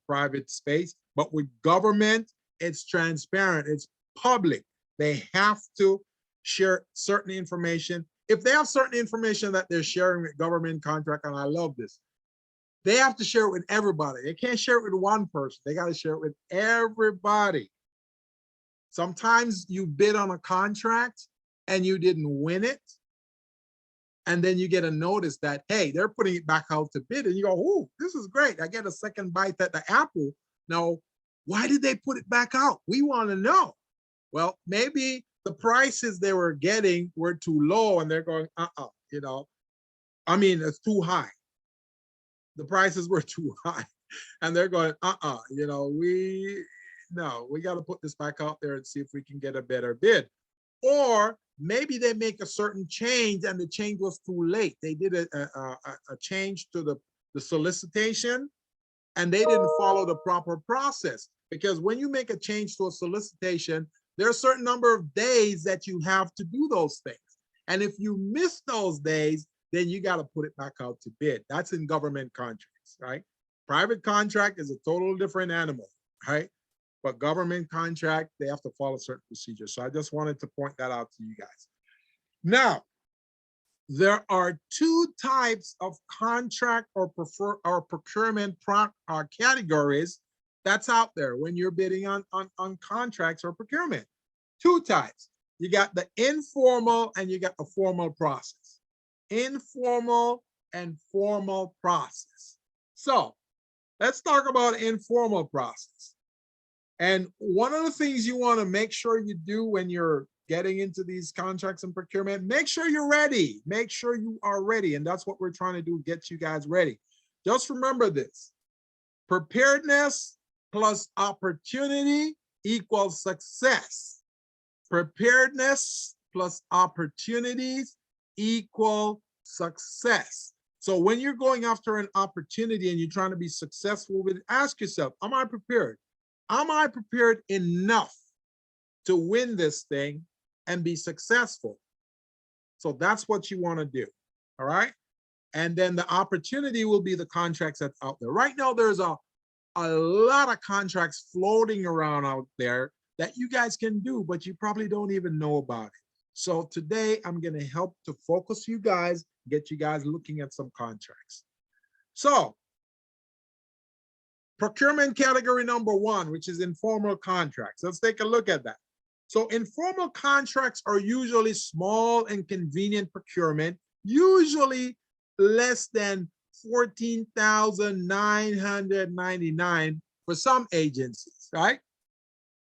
S1: private space, but with government, it's transparent, it's public. They have to share certain information. If they have certain information that they're sharing with government contract, and I love this, they have to share it with everybody. They can't share it with one person. They got to share it with everybody. Sometimes you bid on a contract and you didn't win it. And then you get a notice that, hey, they're putting it back out to bid. And you go, oh, this is great. I get a second bite at the apple. Now, why did they put it back out? We want to know. Well, maybe the prices they were getting were too low and they're going, you know, I mean, it's too high. The prices were too high. And they're going, you know, we got to put this back out there and see if we can get a better bid. Or maybe they make a certain change and the change was too late. They did a change to the solicitation and they didn't follow the proper process. Because when you make a change to a solicitation, there are a certain number of days that you have to do those things. And if you miss those days, then you got to put it back out to bid. That's in government contracts, right? Private contract is a totally different animal, right? But government contract, they have to follow certain procedures. So I just wanted to point that out to you guys. Now, there are two types of contract or procurement categories that's out there when you're bidding on contracts or procurement. Two types. You got the informal and you got the formal process. Informal and formal process. So let's talk about informal process. And one of the things you want to make sure you do when you're getting into these contracts and procurement, make sure you're ready. Make sure you are ready. And that's what we're trying to do, get you guys ready. Just remember this: preparedness plus opportunity equals success. Preparedness plus opportunities equal success. So when you're going after an opportunity and you're trying to be successful with it, ask yourself, am I prepared? Am I prepared enough to win this thing and be successful? So that's what you want to do. All right. And then the opportunity will be the contracts that's out there. Right now, there's a lot of contracts floating around out there that you guys can do, but you probably don't even know about it. So today I'm going to help to focus you guys, get you guys looking at some contracts. So procurement category number one, which is informal contracts. Let's take a look at that. So informal contracts are usually small and convenient procurement, usually less than $14,999 for some agencies, right?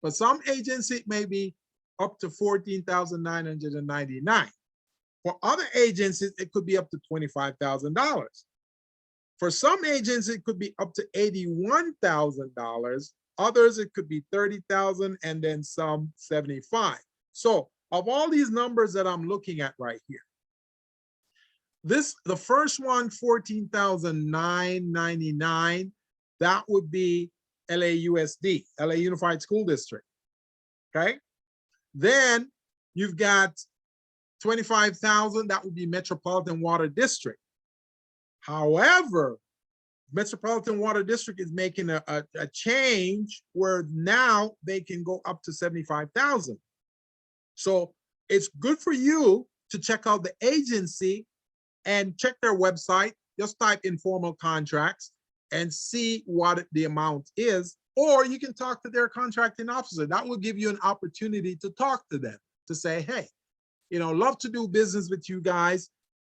S1: For some agencies, it may be up to $14,999. For other agencies, it could be up to $25,000. For some agents, it could be up to $81,000. Others, it could be $30,000 and then some $75,000. So of all these numbers that I'm looking at right here, the first one, $14,999, that would be LAUSD, LA Unified School District, okay? Then you've got $25,000, that would be Metropolitan Water District. However, Metropolitan Water District is making a change where now they can go up to $75,000. So it's good for you to check out the agency and check their website. Just type informal contracts and see what the amount is, or you can talk to their contracting officer. That will give you an opportunity to talk to them, to say, hey, you know, love to do business with you guys,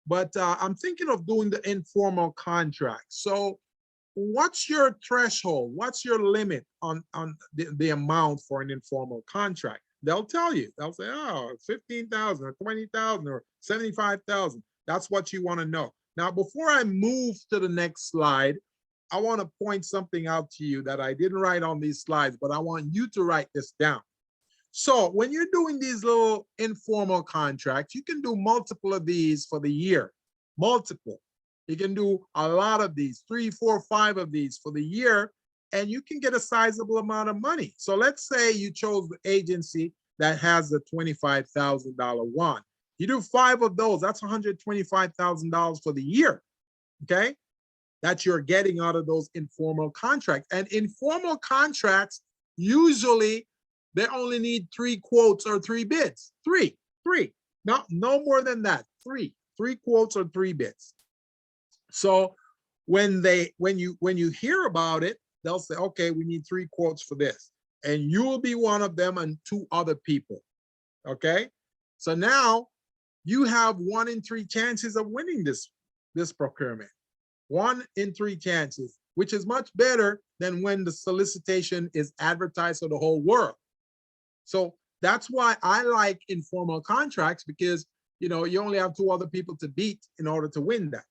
S1: but I'm thinking of doing the informal contract. So what's your threshold? What's your limit on the amount for an informal contract? They'll tell you. They'll say, oh, 15,000 or 20,000 or 75,000. That's what you want to know. Now, before I move to the next slide, I want to point something out to you that I didn't write on these slides, but I want you to write this down. So when you're doing these little informal contracts, you can do multiple of these for the year, multiple. You can do a lot of these, 3, 4, 5 of these for the year, and you can get a sizable amount of money. So let's say you chose the agency that has the $25,000 one. You do 5 of those, that's $125,000 for the year, okay? That you're getting out of those informal contracts. And informal contracts, usually they only need 3 quotes or 3 bids. Three, no more than that, 3 quotes or 3 bids. So when you hear about it, they'll say, okay, we need 3 quotes for this. And you will be one of them and 2 other people, okay? So now you have 1 in 3 chances of winning this procurement. 1 in 3 chances, which is much better than when the solicitation is advertised to the whole world. So that's why I like informal contracts, because you know you only have 2 other people to beat in order to win that.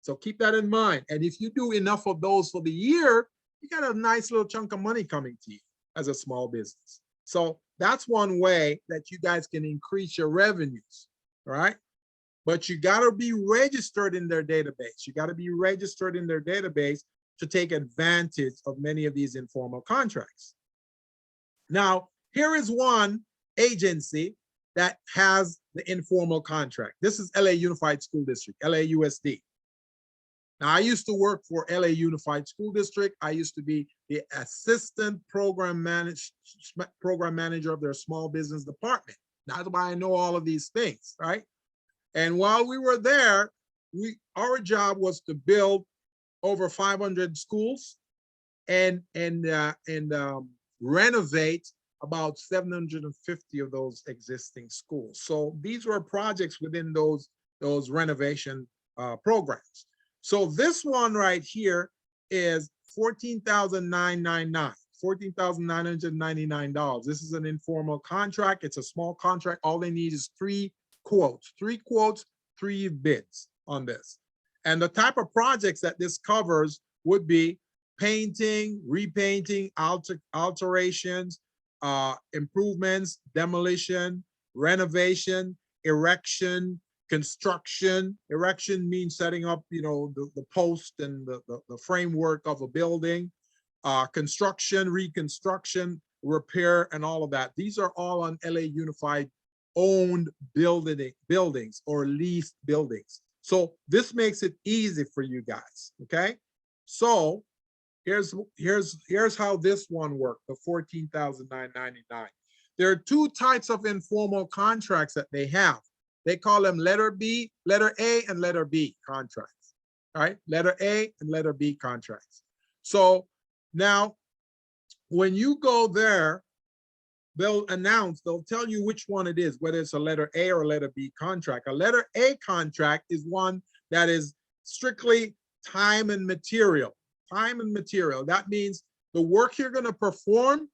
S1: So keep that in mind. And if you do enough of those for the year, you got a nice little chunk of money coming to you as a small business. So that's one way that you guys can increase your revenues, all right? But you got to be registered in their database. You got to be registered in their database to take advantage of many of these informal contracts. Now, here is one agency that has the informal contract. This is LA Unified School District, LAUSD. Now, I used to work for LA Unified School District. I used to be the assistant program manager of their small business department. That's why I know all of these things, right? And while we were there, our job was to build over 500 schools and renovate about 750 of those existing schools. So these were projects within those renovation programs. So this one right here is $14,999, $14,999. This is an informal contract. It's a small contract. All they need is three quotes, three bids on this. And the type of projects that this covers would be painting, repainting, alterations, improvements, demolition, renovation, erection, construction. Erection means setting up, the post and the framework of a building, construction, reconstruction, repair, and all of that. These are all on LA Unified owned buildings or leased buildings. So this makes it easy for you guys, okay? So here's how this one worked, the $14,999. There are two types of informal contracts that they have. They call them letter A and letter B contracts, all right? Letter A and letter B contracts. So now when you go there, they'll tell you which one it is, whether it's a letter A or a letter B contract. A letter A contract is one that is strictly time and material. Time and material. That means the work you're going to perform,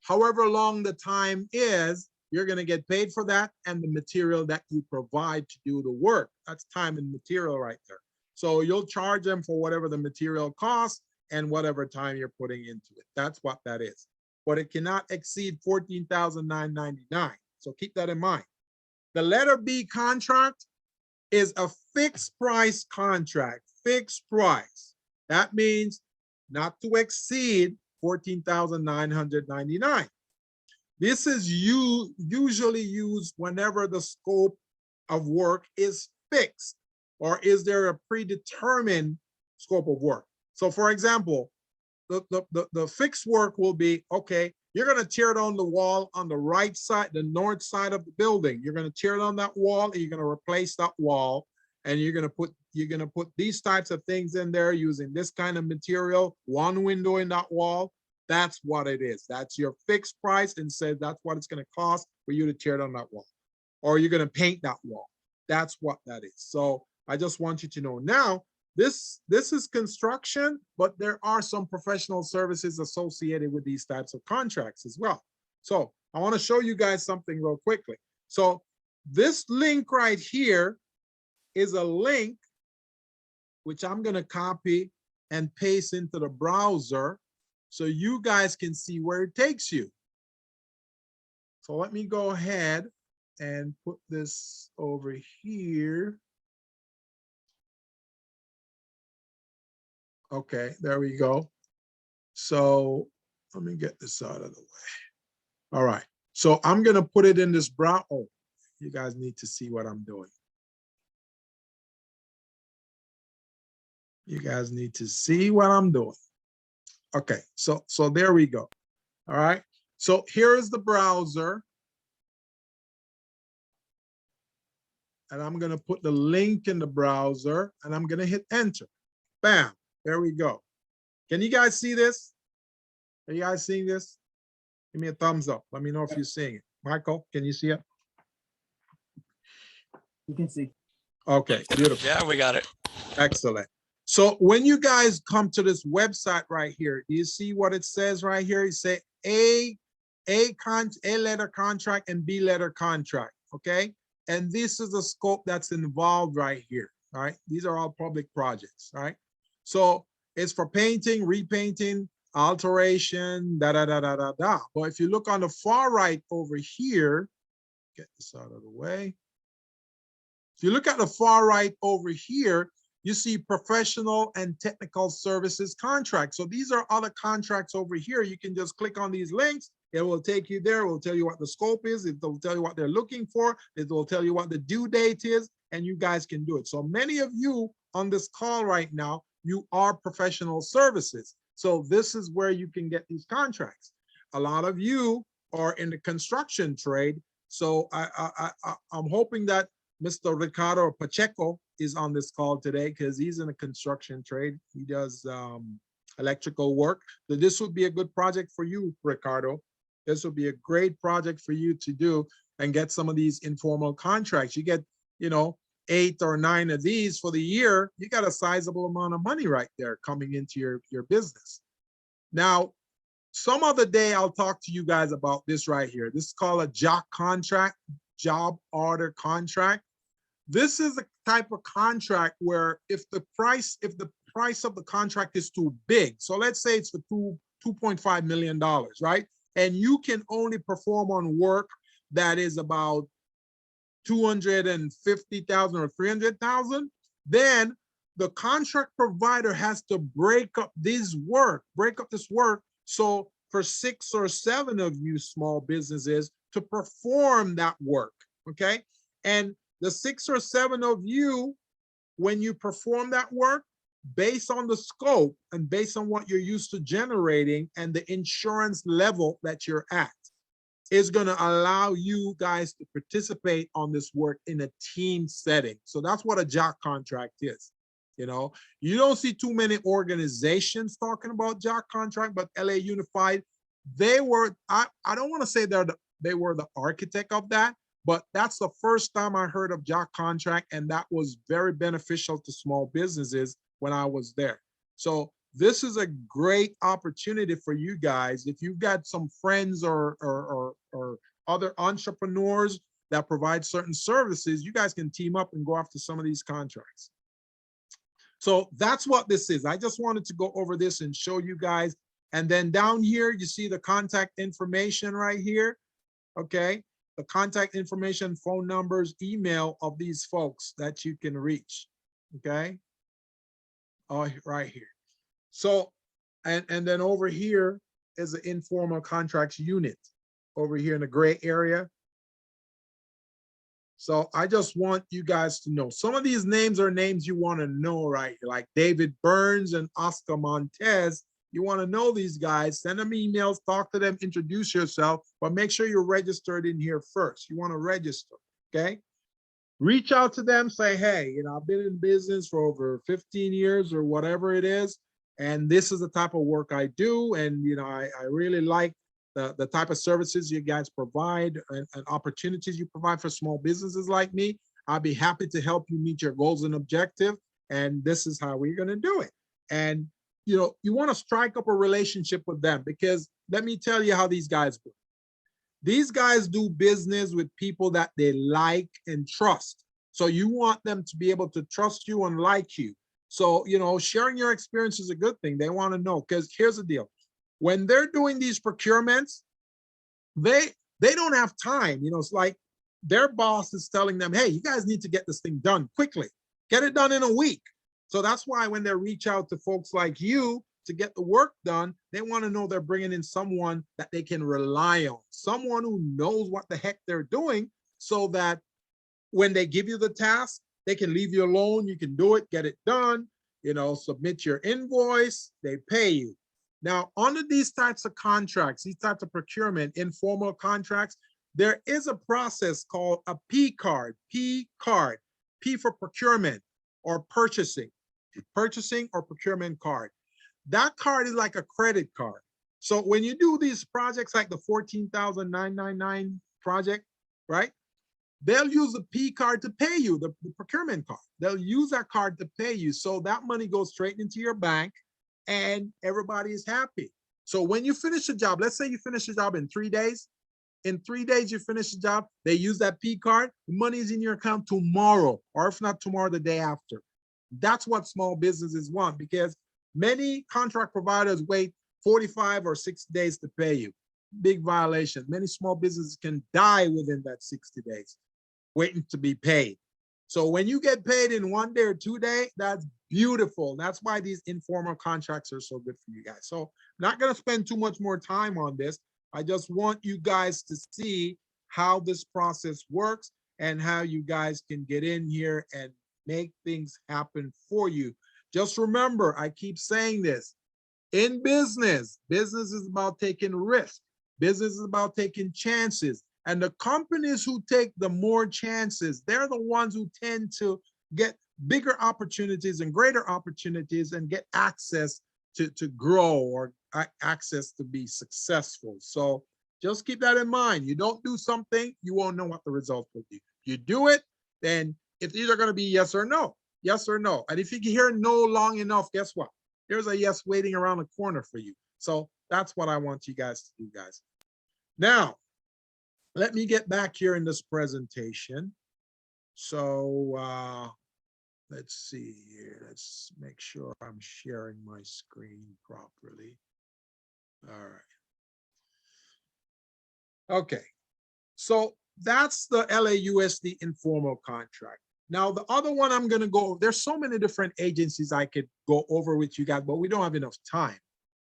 S1: however long the time is, you're going to get paid for that, and the material that you provide to do the work. That's time and material right there. So you'll charge them for whatever the material costs and whatever time you're putting into it. That's what that is. But it cannot exceed $14,999. So keep that in mind. The letter B contract is a fixed price contract, fixed price. That means not to exceed $14,999. This is usually used whenever the scope of work is fixed, or is there a predetermined scope of work. So for example, the fixed work will be, okay, you're going to tear down the wall on the right side, the north side of the building. You're going to tear down that wall, and you're going to replace that wall, and you're going to put these types of things in there using this kind of material, one window in that wall. That's what it is. That's your fixed price, and says that's what it's going to cost for you to tear down that wall, or you're going to paint that wall. That's what that is. So I just want you to know now. This is construction, but there are some professional services associated with these types of contracts as well. So I want to show you guys something real quickly. So this link right here is a link which I'm going to copy and paste into the browser so you guys can see where it takes you. So let me go ahead and put this over here. Okay, there we go. So let me get this out of the way. All right, so I'm gonna put it in this brown. Oh, you guys need to see what I'm doing. You guys need to see what I'm doing. Okay, so there we go. All right, so here is the browser. And I'm gonna put the link in the browser, and I'm gonna hit enter. Bam. There we go. Can you guys see this? Are you guys seeing this? Give me a thumbs up. Let me know if you're seeing it. Michael, can you see it?
S3: You can see.
S1: Okay, beautiful.
S2: Yeah, we got it.
S1: Excellent. So when you guys come to this website right here, do you see what it says right here? You say A letter contract and B letter contract, okay? And this is the scope that's involved right here, all right? These are all public projects, all right? So it's for painting, repainting, alteration, But if you look on the far right over here, get this out of the way. If you look at the far right over here, you see professional and technical services contracts. So these are other contracts over here. You can just click on these links. It will take you there. It will tell you what the scope is. It will tell you what they're looking for. It will tell you what the due date is, and you guys can do it. So many of you on this call right now, you are professional services. So this is where you can get these contracts. A lot of you are in the construction trade. So I'm hoping that Mr. Ricardo Pacheco is on this call today because he's in the construction trade. He does electrical work. So this would be a good project for you, Ricardo. This would be a great project for you to do and get some of these informal contracts. You get, 8 or 9 of these for the year, you got a sizable amount of money right there coming into your business. Now, some other day, I'll talk to you guys about this right here. This is called a JOC contract, job order contract. This is a type of contract where if the price of the contract is too big, so let's say it's for $2.5 million, right? And you can only perform on work that is about 250,000 or 300,000, then the contract provider has to break up this work. So for 6 or 7 of you small businesses to perform that work, okay? And the 6 or 7 of you, when you perform that work, based on the scope and based on what you're used to generating and the insurance level that you're at, is going to allow you guys to participate on this work in a team setting. So that's what a JOC contract is. You don't see too many organizations talking about JOC contract, but LA Unified, they were, I don't want to say they were the architect of that, but that's the first time I heard of JOC contract, and that was very beneficial to small businesses when I was there. So this is a great opportunity for you guys. If you've got some friends or other entrepreneurs that provide certain services, you guys can team up and go after some of these contracts. So that's what this is. I just wanted to go over this and show you guys. And then down here, you see the contact information right here. Okay. The contact information, phone numbers, email of these folks that you can reach. Okay. Oh, right here. So, and then over here is the informal contracts unit over here in the gray area. So I just want you guys to know some of these names are names you want to know right here, like David Burns and Oscar Montez. You want to know these guys, send them emails, talk to them, introduce yourself, but make sure you're registered in here first. You want to register, okay? Reach out to them, say, hey, I've been in business for over 15 years or whatever it is, and this is the type of work I do, and I really like the type of services you guys provide and opportunities you provide for small businesses like me. I'll be happy to help you meet your goals and objective, and this is how we're going to do it. And you want to strike up a relationship with them, because let me tell you how these guys work. These guys do business with people that they like and trust. So you want them to be able to trust you and like you. So, sharing your experience is a good thing. They want to know, because here's the deal. When they're doing these procurements, they don't have time. It's like their boss is telling them, hey, you guys need to get this thing done quickly. Get it done in a week. So that's why when they reach out to folks like you to get the work done, they want to know they're bringing in someone that they can rely on, someone who knows what the heck they're doing, so that when they give you the task, they can leave you alone. You can do it, get it done, submit your invoice, they pay you. Now, under these types of contracts, these types of procurement, informal contracts, there is a process called a P card, P for procurement or purchasing or procurement card. That card is like a credit card. So when you do these projects like the 14,999 project, right? They'll use the P card to pay you, the procurement card. They'll use that card to pay you. So that money goes straight into your bank and everybody is happy. So when you finish the job, let's say you finish the job in 3 days. In 3 days, you finish the job, they use that P card, the money is in your account tomorrow, or if not tomorrow, the day after. That's what small businesses want, because many contract providers wait 45 or 60 days to pay you. Big violation. Many small businesses can die within that 60 days waiting to be paid. So when you get paid in 1 day or 2 days, that's beautiful. That's why these informal contracts are so good for you guys. So I'm not going to spend too much more time on this. I just want you guys to see how this process works and how you guys can get in here and make things happen for you. Just remember, I keep saying this, in business is about taking risks. Business is about taking chances. And the companies who take the more chances, they're the ones who tend to get bigger opportunities and greater opportunities and get access to grow or access to be successful. So just keep that in mind. You don't do something, you won't know what the result will be. You do it, then it's either going to be yes or no, yes or no. And if you hear no long enough, guess what? There's a yes waiting around the corner for you. So that's what I want you guys to do, guys. Now, let me get back here in this presentation. So let's see here. Let's make sure I'm sharing my screen properly. All right. Okay. So that's the LAUSD informal contract. Now, the other one I'm going to go, there's so many different agencies I could go over with you guys, but we don't have enough time.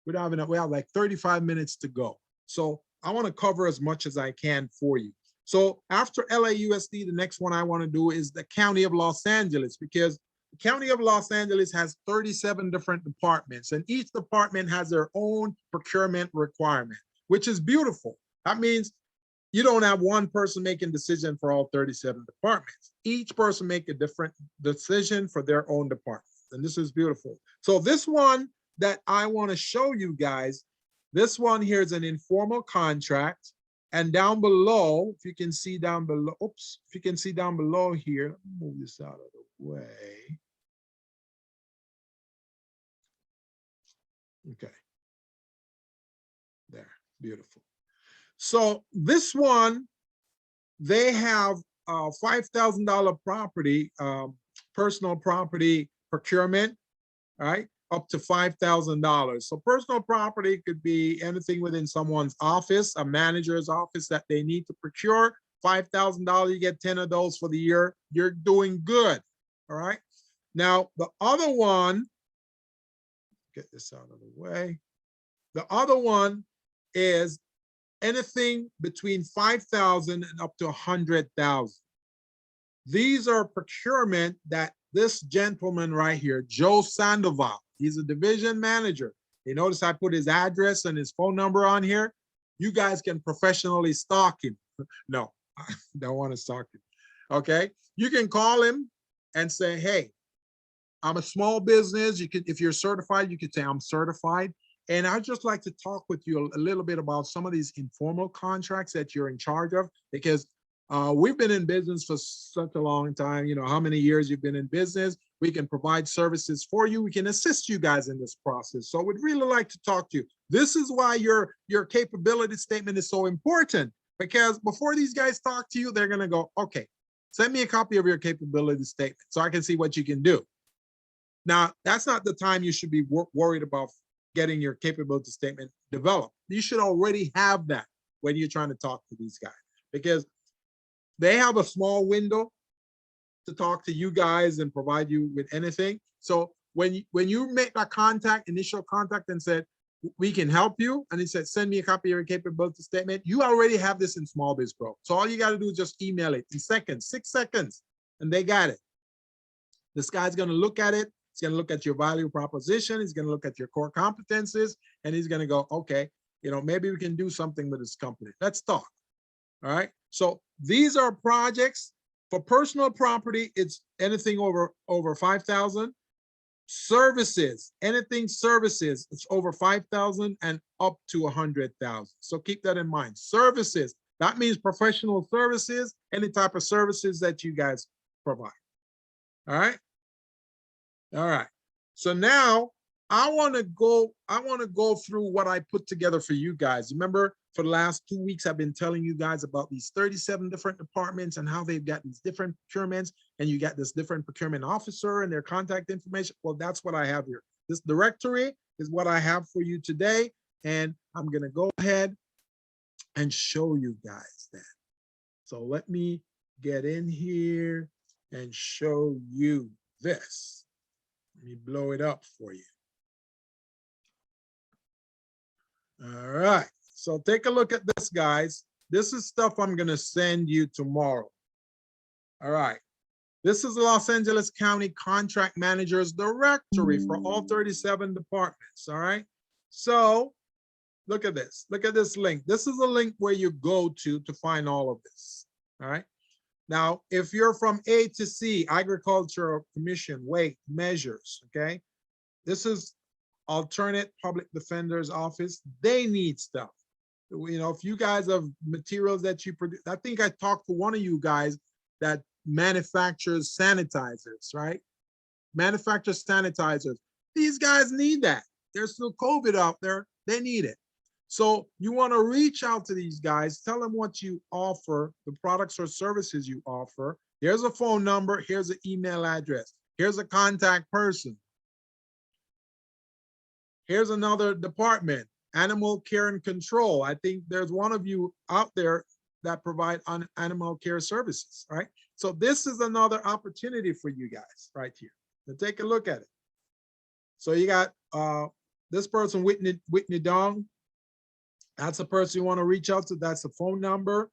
S1: We don't have enough, we have like 35 minutes to go. So I want to cover as much as I can for you. So after LAUSD, the next one I want to do is the County of Los Angeles, because the County of Los Angeles has 37 different departments, and each department has their own procurement requirement, which is beautiful. That means you don't have one person making decision for all 37 departments. Each person make a different decision for their own department. And this is beautiful. So this one that I want to show you guys, this one here is an informal contract. And down below, if you can see down below, oops, if you can see down below here, let me move this out of the way. Okay. There, beautiful. So this one, they have $5,000 property, personal property procurement, right? Up to $5,000. So personal property could be anything within someone's office, a manager's office that they need to procure. $5,000, you get 10 of those for the year. You're doing good, all right? Now, the other one, get this out of the way. The other one is anything between 5,000 and up to 100,000. These are procurement that this gentleman right here, Joe Sandoval, he's a division manager. You notice I put his address and his phone number on here. You guys can professionally stalk him. No, I don't want to stalk him. Okay, you can call him and say, hey, I'm a small business. You can, if you're certified, you could say I'm certified. And I'd just like to talk with you a little bit about some of these informal contracts that you're in charge of, because we've been in business for such a long time. You know, how many years you've been in business. We can provide services for you. We can assist you guys in this process. So we'd really like to talk to you. This is why your capability statement is so important, because before these guys talk to you, they're going to go, okay, send me a copy of your capability statement so I can see what you can do. Now, that's not the time you should be worried about getting your capability statement developed. You should already have that when you're trying to talk to these guys, because they have a small window to talk to you guys and provide you with anything. So when you make that contact, initial contact, and said, we can help you, and he said, send me a copy of your capability statement, you already have this in Small Biz Pro. So all you got to do is just email it in seconds, 6 seconds, and they got it. This guy's going to look at it. He's going to look at your value proposition. He's going to look at your core competencies, and he's going to go, okay, you know, maybe we can do something with this company. Let's talk. All right. So these are projects for personal property. It's anything over 5,000. Services, anything services, it's over 5,000 and up to 100,000. So keep that in mind. Services, that means professional services, any type of services that you guys provide. All right. All right. So now I want to go through what I put together for you guys. Remember, for the last 2 weeks, I've been telling you guys about these 37 different departments and how they've got these different procurements, and you got this different procurement officer and their contact information. Well, that's what I have here. This directory is what I have for you today. And I'm going to go ahead and show you guys that. So let me get in here and show you this. Let me blow it up for you. All right. So take a look at this, guys. This is stuff I'm going to send you tomorrow. All right. This is the Los Angeles County Contract Managers Directory for all 37 departments. All right. So Look at this. Look at this link. This is a link where you go to find all of this. All right. Now, if you're from A to C, Agricultural Commission, weight, measures, okay? This is alternate public defender's office. They need stuff. You know, if you guys have materials that you produce, I think I talked to one of you guys that manufactures sanitizers, right? Manufactures sanitizers. These guys need that. There's still COVID out there. They need it. So you want to reach out to these guys, tell them what you offer, the products or services you offer. Here's a phone number. Here's an email address. Here's a contact person. Here's another department, animal care and control. I think there's one of you out there that provide animal care services, right? So this is another opportunity for you guys right here. So take a look at it. So you got this person, Whitney Dong. That's a person you want to reach out to. That's the phone number.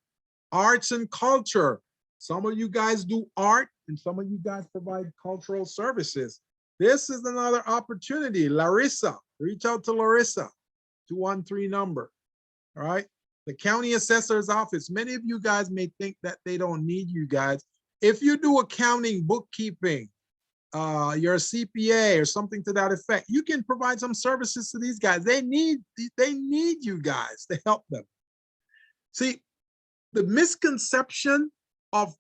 S1: Arts and culture. Some of you guys do art and some of you guys provide cultural services. This is another opportunity. Larissa, reach out to Larissa, 213 number. All right. The county assessor's office. Many of you guys may think that they don't need you guys. If you do accounting, bookkeeping, you're a CPA or something to that effect, you can provide some services to these guys. They need you guys to help them. See, the misconception of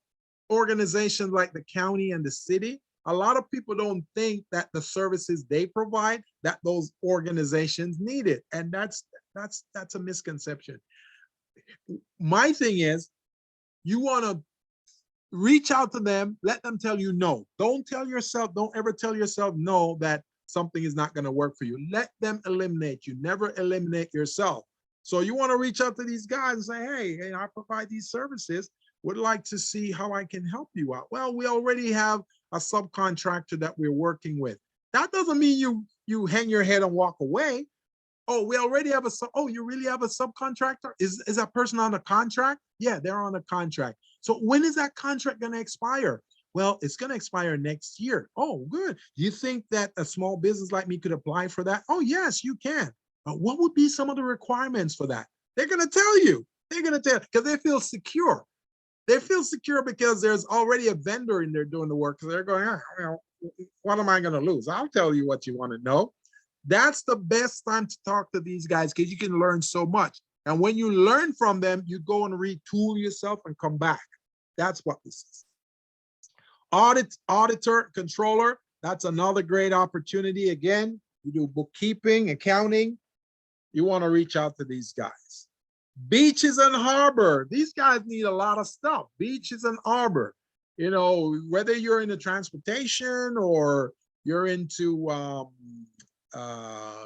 S1: organizations like the county and the city, a lot of people don't think that the services they provide, that those organizations need it. And that's a misconception. My thing is, you want to reach out to them, let them tell you no. Don't ever tell yourself no, that something is not going to work for you. Let them eliminate you. Never eliminate yourself. So you want to reach out to these guys and say, hey, I provide these services. Would like to see how I can help you out. Well, we already have a subcontractor that we're working with. That doesn't mean you hang your head and walk away. Oh, we already have you really have a subcontractor? Is that person on a contract? Yeah, they're on a contract. So when is that contract going to expire? Well, it's going to expire next year. Oh, good. You think that a small business like me could apply for that? Oh, yes, you can. But what would be some of the requirements for that? They're going to tell you. They're going to tell you because they feel secure. They feel secure because there's already a vendor in there doing the work. So they're going, what am I going to lose? I'll tell you what you want to know. That's the best time to talk to these guys because you can learn so much. And when you learn from them, you go and retool yourself and come back. That's what this is. Auditor, controller, that's another great opportunity. Again, you do bookkeeping, accounting. You want to reach out to these guys. Beaches and harbor. These guys need a lot of stuff. Beaches and harbor. You know, whether you're into transportation or you're into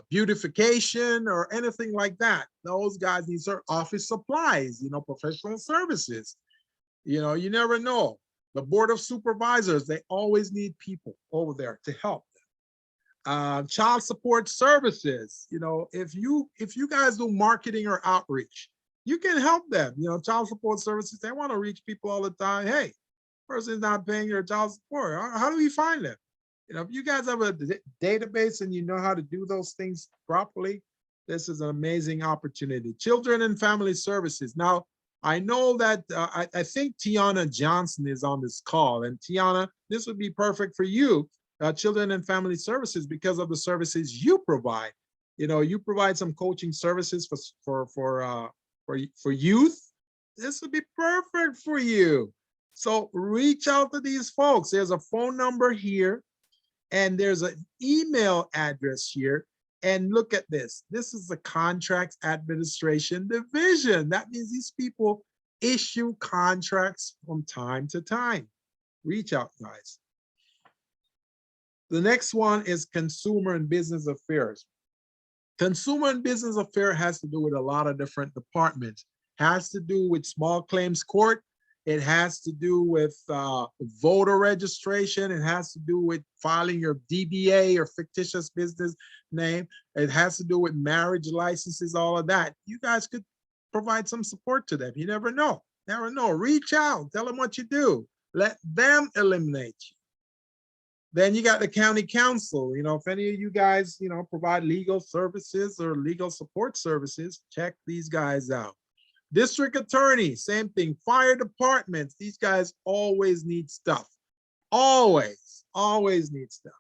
S1: beautification or anything like that, those guys need office supplies, you know, professional services. You know, you never know. The board of supervisors, they always need people over there to help them. Child support services. You know, if you guys do marketing or outreach, you can help them. You know, child support services, they want to reach people all the time. Hey, person's not paying their child support. How do we find them? You know, if you guys have a database and you know how to do those things properly, this is an amazing opportunity. Children and family services. Now, I know that I think Tiana Johnson is on this call, and Tiana, this would be perfect for you, children and family services, because of the services you provide. You know, you provide some coaching services for youth. This would be perfect for you. So reach out to these folks. There's a phone number here, and there's an email address here. And look at this. This is the Contracts Administration Division. That means these people issue contracts from time to time. Reach out, guys. The next one is Consumer and Business Affairs. Consumer and Business Affairs has to do with a lot of different departments. Has to do with small claims court. It has to do with voter registration. It has to do with filing your DBA or fictitious business name. It has to do with marriage licenses, all of that. You guys could provide some support to them. You never know. Never know. Reach out. Tell them what you do. Let them eliminate you. Then you got the county council. You know, if any of you guys, you know, provide legal services or legal support services, check these guys out. District attorney, same thing. Fire departments, these guys always need stuff. Always need stuff.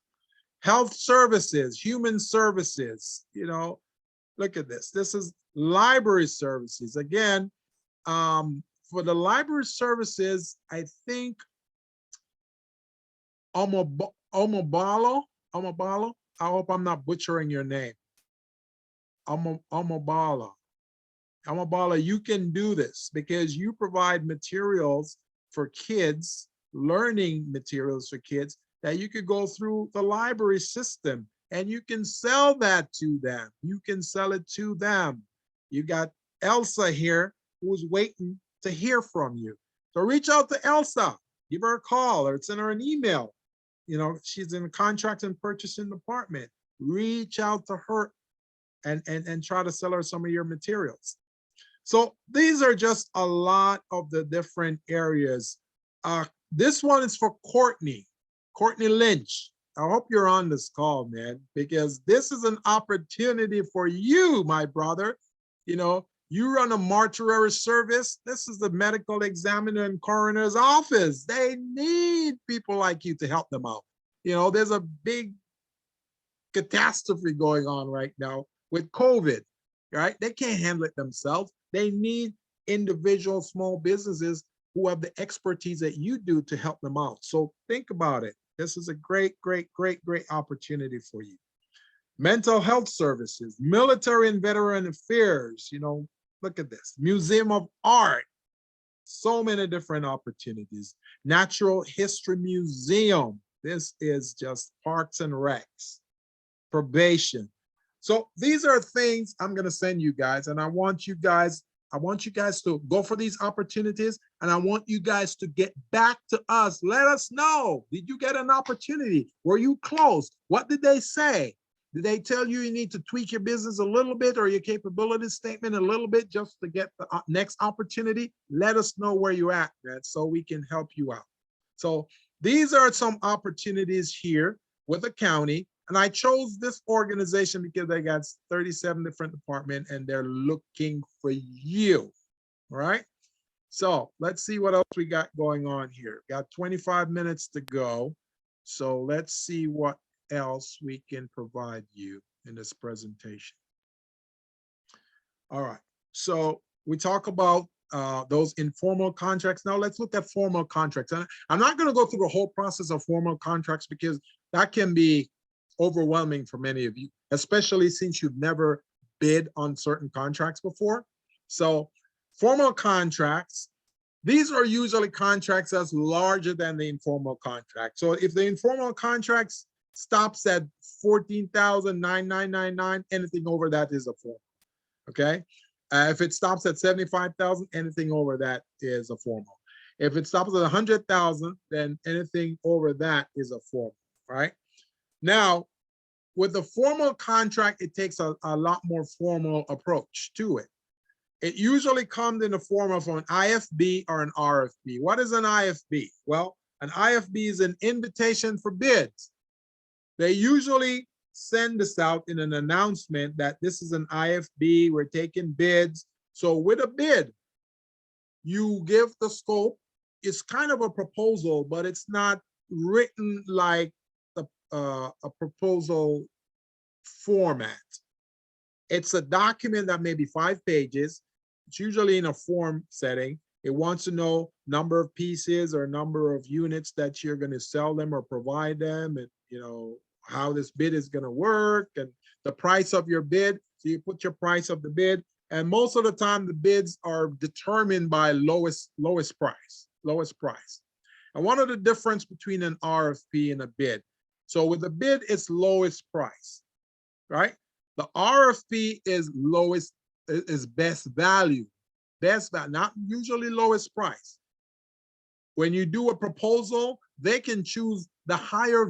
S1: Health services, human services, you know, look at this. This is library services. Again, for the library services, I think Omobalo, I hope I'm not butchering your name. Omobala, you can do this because you provide materials for kids, learning materials for kids that you could go through the library system and you can sell that to them. You can sell it to them. You got Elsa here who's waiting to hear from you. So reach out to Elsa, give her a call or send her an email. You know, she's in the contract and purchasing department. Reach out to her and try to sell her some of your materials. So these are just a lot of the different areas. This one is for Courtney Lynch. I hope you're on this call, man, because this is an opportunity for you, my brother. You know, you run a mortuary service. This is the medical examiner and coroner's office. They need people like you to help them out. You know, there's a big catastrophe going on right now with COVID, right? They can't handle it themselves. They need individual small businesses who have the expertise that you do to help them out. So think about it. This is a great opportunity for you. Mental health services, military and veteran affairs, you know, look at this. Museum of Art, so many different opportunities. Natural History Museum, this is just Parks and Recs. Probation. So these are things I'm going to send you guys, and I want you guys to go for these opportunities, and I want you guys to get back to us. Let us know. Did you get an opportunity? Were you close? What did they say? Did they tell you you need to tweak your business a little bit or your capability statement a little bit just to get the next opportunity? Let us know where you're at, man, so we can help you out. So these are some opportunities here with the county. And I chose this organization because they got 37 different departments and they're looking for you, all right? So let's see what else we got going on here. Got 25 minutes to go. So let's see what else we can provide you in this presentation. All right, so we talk about those informal contracts. Now let's look at formal contracts. And I'm not gonna go through the whole process of formal contracts because that can be overwhelming for many of you, especially since you've never bid on certain contracts before. So formal contracts, these are usually contracts that's larger than the informal contract. So if the informal contracts stops at $14,999, anything over that is a formal, okay? If it stops at $75,000, anything over that is a formal. If it stops at $100,000, then anything over that is a formal, right? Now, with the formal contract, it takes a lot more formal approach to it. It usually comes in the form of an IFB or an RFP. What is an IFB? Well, an IFB is an invitation for bids. They usually send this out in an announcement that this is an IFB, we're taking bids. So with a bid, you give the scope. It's kind of a proposal, but it's not written like a proposal format. It's a document that may be 5 pages. It's usually in a form setting. It wants to know number of pieces or number of units that you're going to sell them or provide them, and you know how this bid is going to work and the price of your bid. So you put your price of the bid, and most of the time the bids are determined by lowest price. And one of the difference between an RFP and a bid. So with a bid, it's lowest price, right? The RFP is best value, not usually lowest price. When you do a proposal, they can choose the higher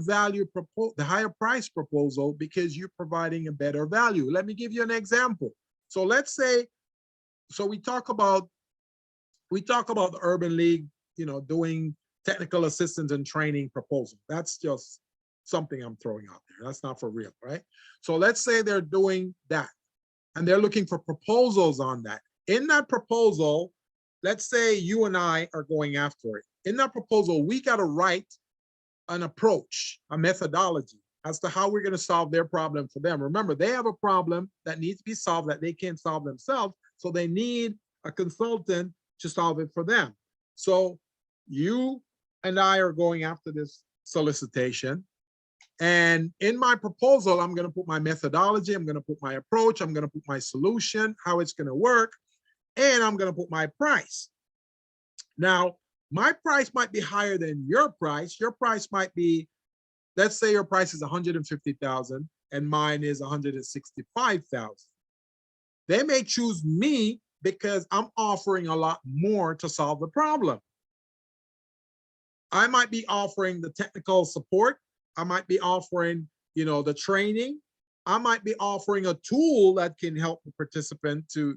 S1: price proposal because you're providing a better value. Let me give you an example. So let's say, so we talk about the Urban League, you know, doing technical assistance and training proposal. That's just something I'm throwing out there. That's not for real, right? So let's say they're doing that and they're looking for proposals on that. In that proposal, let's say you and I are going after it. In that proposal, we got to write an approach, a methodology as to how we're going to solve their problem for them. Remember, they have a problem that needs to be solved that they can't solve themselves. So they need a consultant to solve it for them. So you and I are going after this solicitation. And in my proposal, I'm going to put my methodology, I'm going to put my approach, I'm going to put my solution, how it's going to work, and I'm going to put my price. Now, my price might be higher than your price. Your price might be, let's say your price is 150,000 and mine is 165,000. They may choose me because I'm offering a lot more to solve the problem. I might be offering the technical support. I might be offering, the training. I might be offering a tool that can help the participant to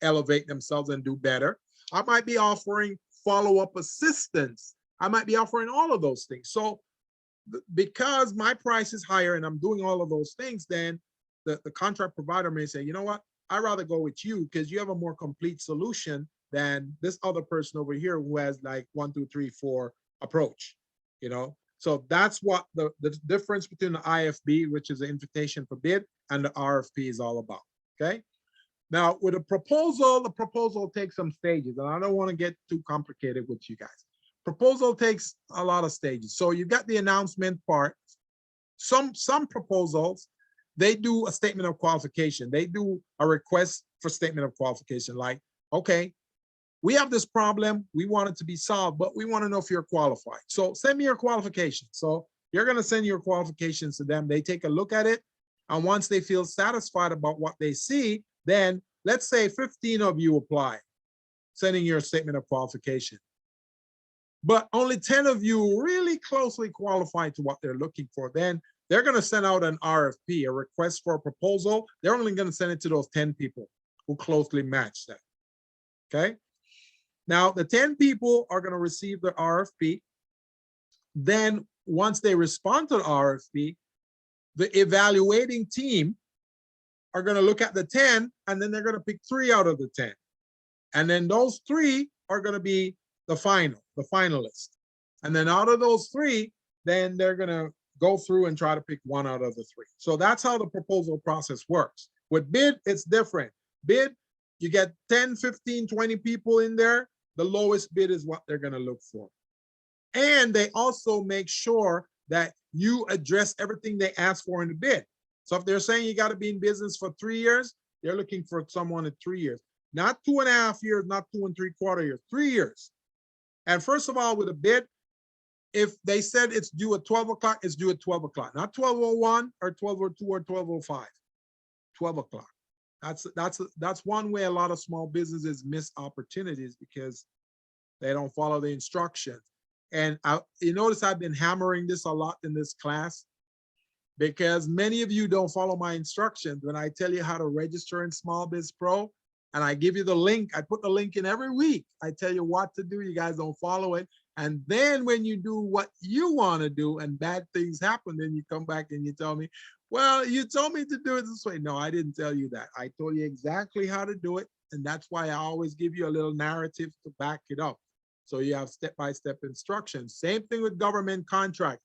S1: elevate themselves and do better. I might be offering follow-up assistance. I might be offering all of those things. So because my price is higher and I'm doing all of those things, then the contract provider may say, you know what, I'd rather go with you because you have a more complete solution than this other person over here who has like 1, 2, 3, 4 approach, So that's what the difference between the IFB, which is the invitation for bid, and the RFP is all about, okay? Now, with a proposal, the proposal takes some stages, and I don't want to get too complicated with you guys. Proposal takes a lot of stages. So you got the announcement part. Some proposals, they do a statement of qualification. They do a request for statement of qualification, like, okay, we have this problem, we want it to be solved, but we want to know if you're qualified. So send me your qualifications. So you're going to send your qualifications to them. They take a look at it. And once they feel satisfied about what they see, then let's say 15 of you apply, sending your statement of qualification. But only 10 of you really closely qualified to what they're looking for. Then they're going to send out an RFP, a request for a proposal. They're only going to send it to those 10 people who closely match that. Okay. Now, the 10 people are going to receive the RFP. Then once they respond to the RFP, the evaluating team are going to look at the 10, and then they're going to pick 3 out of the 10. And then those 3 are going to be the finalists. And then out of those 3, then they're going to go through and try to pick 1 out of the 3. So that's how the proposal process works. With bid, it's different. Bid, you get 10, 15, 20 people in there. The lowest bid is what they're going to look for. And they also make sure that you address everything they ask for in the bid. So if they're saying you got to be in business for 3 years, they're looking for someone at 3 years. Not 2.5 years, not 2 3/4 years, 3 years. And first of all, with a bid, if they said it's due at 12 o'clock, it's due at 12 o'clock, not 12:01 or 12:02 or 12:05, 12 o'clock. That's one way a lot of small businesses miss opportunities because they don't follow the instructions. And you notice I've been hammering this a lot in this class because many of you don't follow my instructions. When I tell you how to register in Small Biz Pro and I give you the link, I put the link in every week. I tell you what to do, you guys don't follow it. And then when you do what you want to do and bad things happen, then you come back and you tell me, well, you told me to do it this way. No, I didn't tell you that. I told you exactly how to do it. And that's why I always give you a little narrative to back it up. So you have step-by-step instructions. Same thing with government contracts.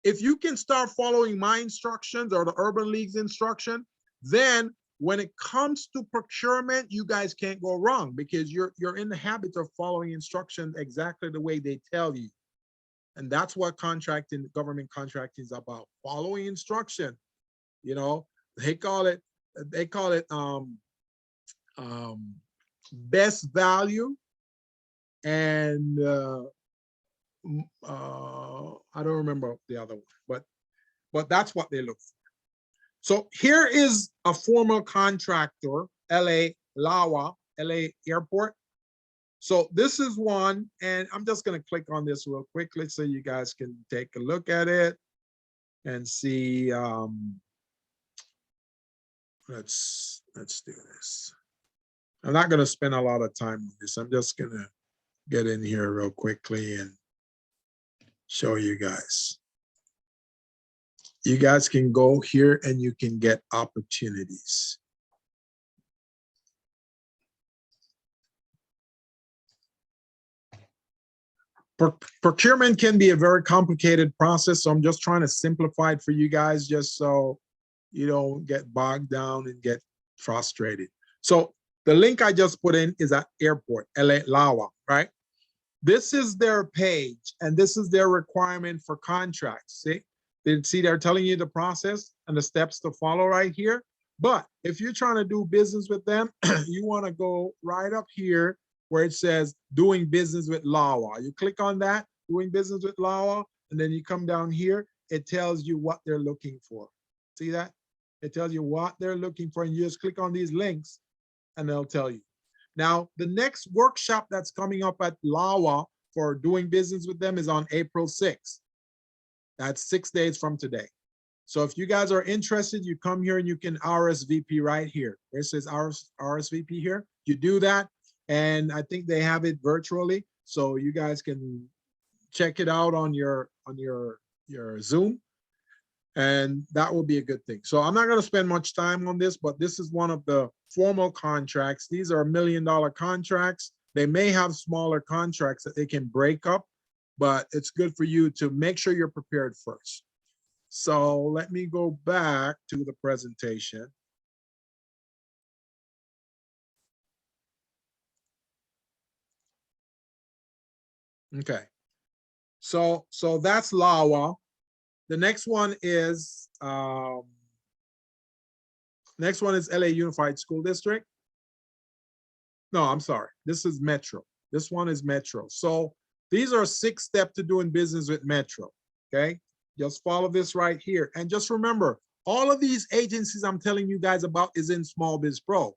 S1: If you can start following my instructions or the Urban League's instruction, then when it comes to procurement, you guys can't go wrong because you're in the habit of following instructions exactly the way they tell you. And that's what contracting, government contracting is about, following instruction. They call it best value. And I don't remember the other one, but that's what they look for. So here is a formal contractor, LA Airport. So this is one, and I'm just going to click on this real quickly so you guys can take a look at it and see. Let's do this. I'm not going to spend a lot of time on this. I'm just going to get in here real quickly and show you guys. you guys can go here and you can get opportunities. Procurement can be a very complicated process, so I'm just trying to simplify it for you guys just so you don't get bogged down and get frustrated. So the link I just put in is at airport, LAWA, right? This is their page and this is their requirement for contracts. See, they're telling you the process and the steps to follow right here. But if you're trying to do business with them, you want to go right up here where it says doing business with LAWA. You click on that, doing business with LAWA, and then you come down here, it tells you what they're looking for. See that? It tells you what they're looking for, and you just click on these links and they'll tell you. Now, the next workshop that's coming up at LAWA for doing business with them is on April 6th. That's 6 days from today. So if you guys are interested, you come here and you can RSVP right here. Where it says RSVP here, you do that. And I think they have it virtually. So you guys can check it out on your Zoom. And that will be a good thing. So I'm not going to spend much time on this, but this is one of the formal contracts. These are $1 million contracts. They may have smaller contracts that they can break up, but it's good for you to make sure you're prepared first. So let me go back to the presentation. Okay. So that's LAWA. The next one is LA Unified School District. No, I'm sorry. This is Metro. This one is Metro. So these are 6 steps to doing business with Metro. Okay. Just follow this right here. And just remember, all of these agencies I'm telling you guys about is in Small Biz Pro.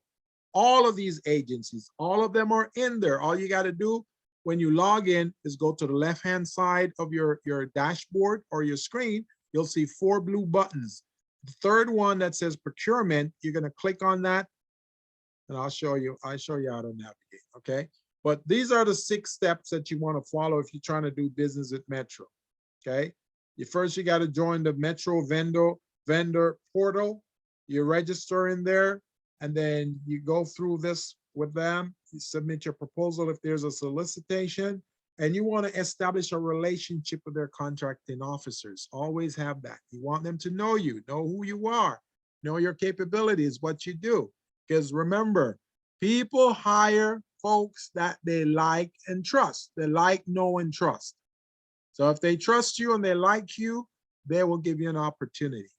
S1: All of these agencies, all of them are in there. All you got to do when you log in is go to the left-hand side of your dashboard or your screen. You'll see 4 blue buttons. The third one that says procurement, you're going to click on that. And I'll show you how to navigate. Okay. But these are the 6 steps that you want to follow if you're trying to do business with Metro. Okay. You got to join the Metro vendor portal. You register in there, and then you go through this with them. You submit your proposal if there's a solicitation, and you want to establish a relationship with their contracting officers. Always have that. You want them to know you, know who you are, know your capabilities, what you do. Because remember, people hire folks that they like and trust. They like, know, and trust. So if they trust you and they like you, they will give you an opportunity.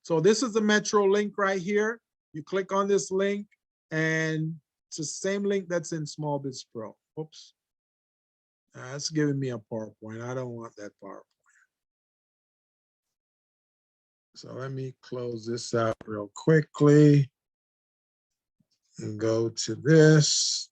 S1: So this is the Metro link right here. You click on this link, and it's the same link that's in Small Biz Pro. Oops. That's giving me a PowerPoint. I don't want that PowerPoint. So let me close this out real quickly and go to this.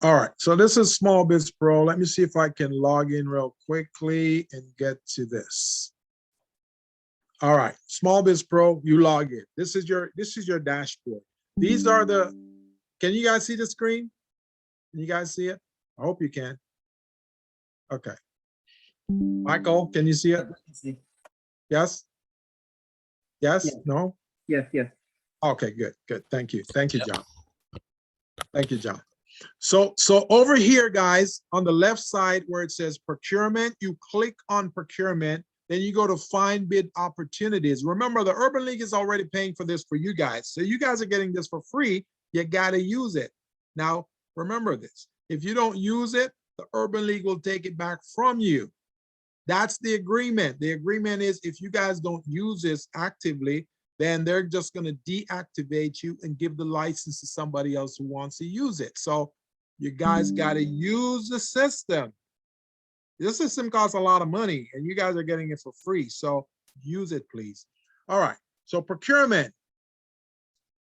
S1: All right, so this is Small Biz Pro. Let me see if I can log in real quickly and get to this. All right, Small Biz Pro, you log in. This is your dashboard. These are the, can you guys see the screen? Can you guys see it? I hope you can. Okay. Michael, can you see it? Yes? Yes?
S3: Yeah.
S1: No?
S3: Yes, yes.
S1: Okay, good, good. Thank you. Thank you, John. Thank you, John. So over here, guys, on the left side where it says procurement, you click on procurement, then you go to find bid opportunities. Remember, the Urban League is already paying for this for you guys. So you guys are getting this for free. You got to use it. Now, remember this. If you don't use it, the Urban League will take it back from you. That's the agreement. The agreement is if you guys don't use this actively, then they're just going to deactivate you and give the license to somebody else who wants to use it. So you guys got to use the system. This system costs a lot of money and you guys are getting it for free. So use it, please. All right. So procurement.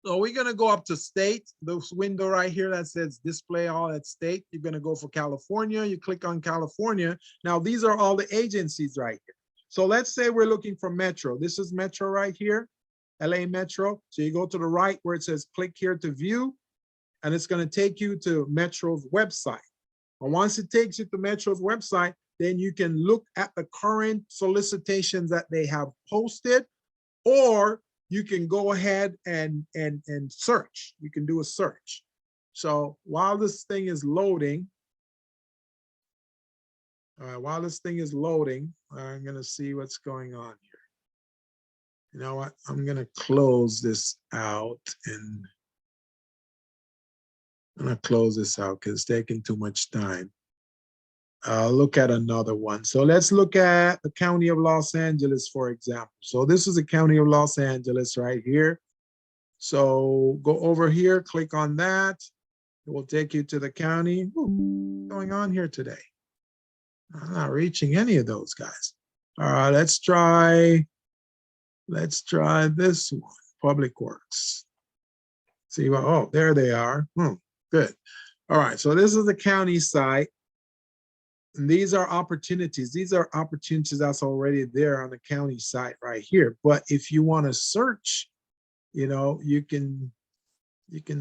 S1: So we're going to go up to state, this window right here that says display all at state. You're going to go for California. You click on California. Now, these are all the agencies right here. So let's say we're looking for Metro. This is Metro right here. LA Metro. So you go to the right where it says click here to view. and it's going to take you to Metro's website. And once it takes you to Metro's website, then you can look at the current solicitations that they have posted, or you can go ahead and search. You can do a search. So while this thing is loading, I'm going to see what's going on here. You know what? I'm going to close this out, and I'm going to close this out because it's taking too much time. I'll look at another one. So let's look at the County of Los Angeles, for example. So this is the County of Los Angeles right here. So go over here, click on that. It will take you to the county. Ooh, what's going on here today? I'm not reaching any of those guys. All right, let's try this one, Public Works. See what, oh, there they are. Good. All right, so this is the county site. And these are opportunities. These are opportunities that's already there on the county site right here. But if you want to search, you know, you can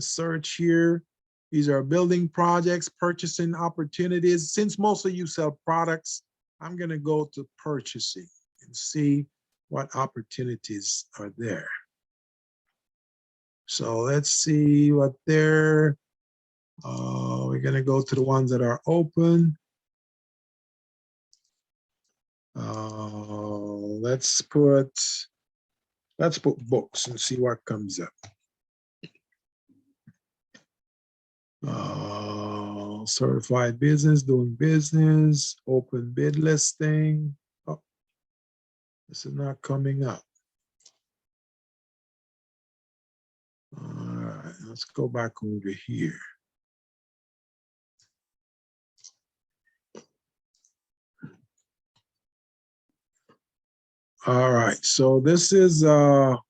S1: search here. These are building projects, purchasing opportunities. Since most of you sell products, I'm going to go to purchasing and see what opportunities are there. So let's see what there. We're going to go to the ones that are open. Let's put books and see what comes up. Certified business, doing business, open bid listing. Oh, this is not coming up. All right, let's go back over here. All right, so this is on-call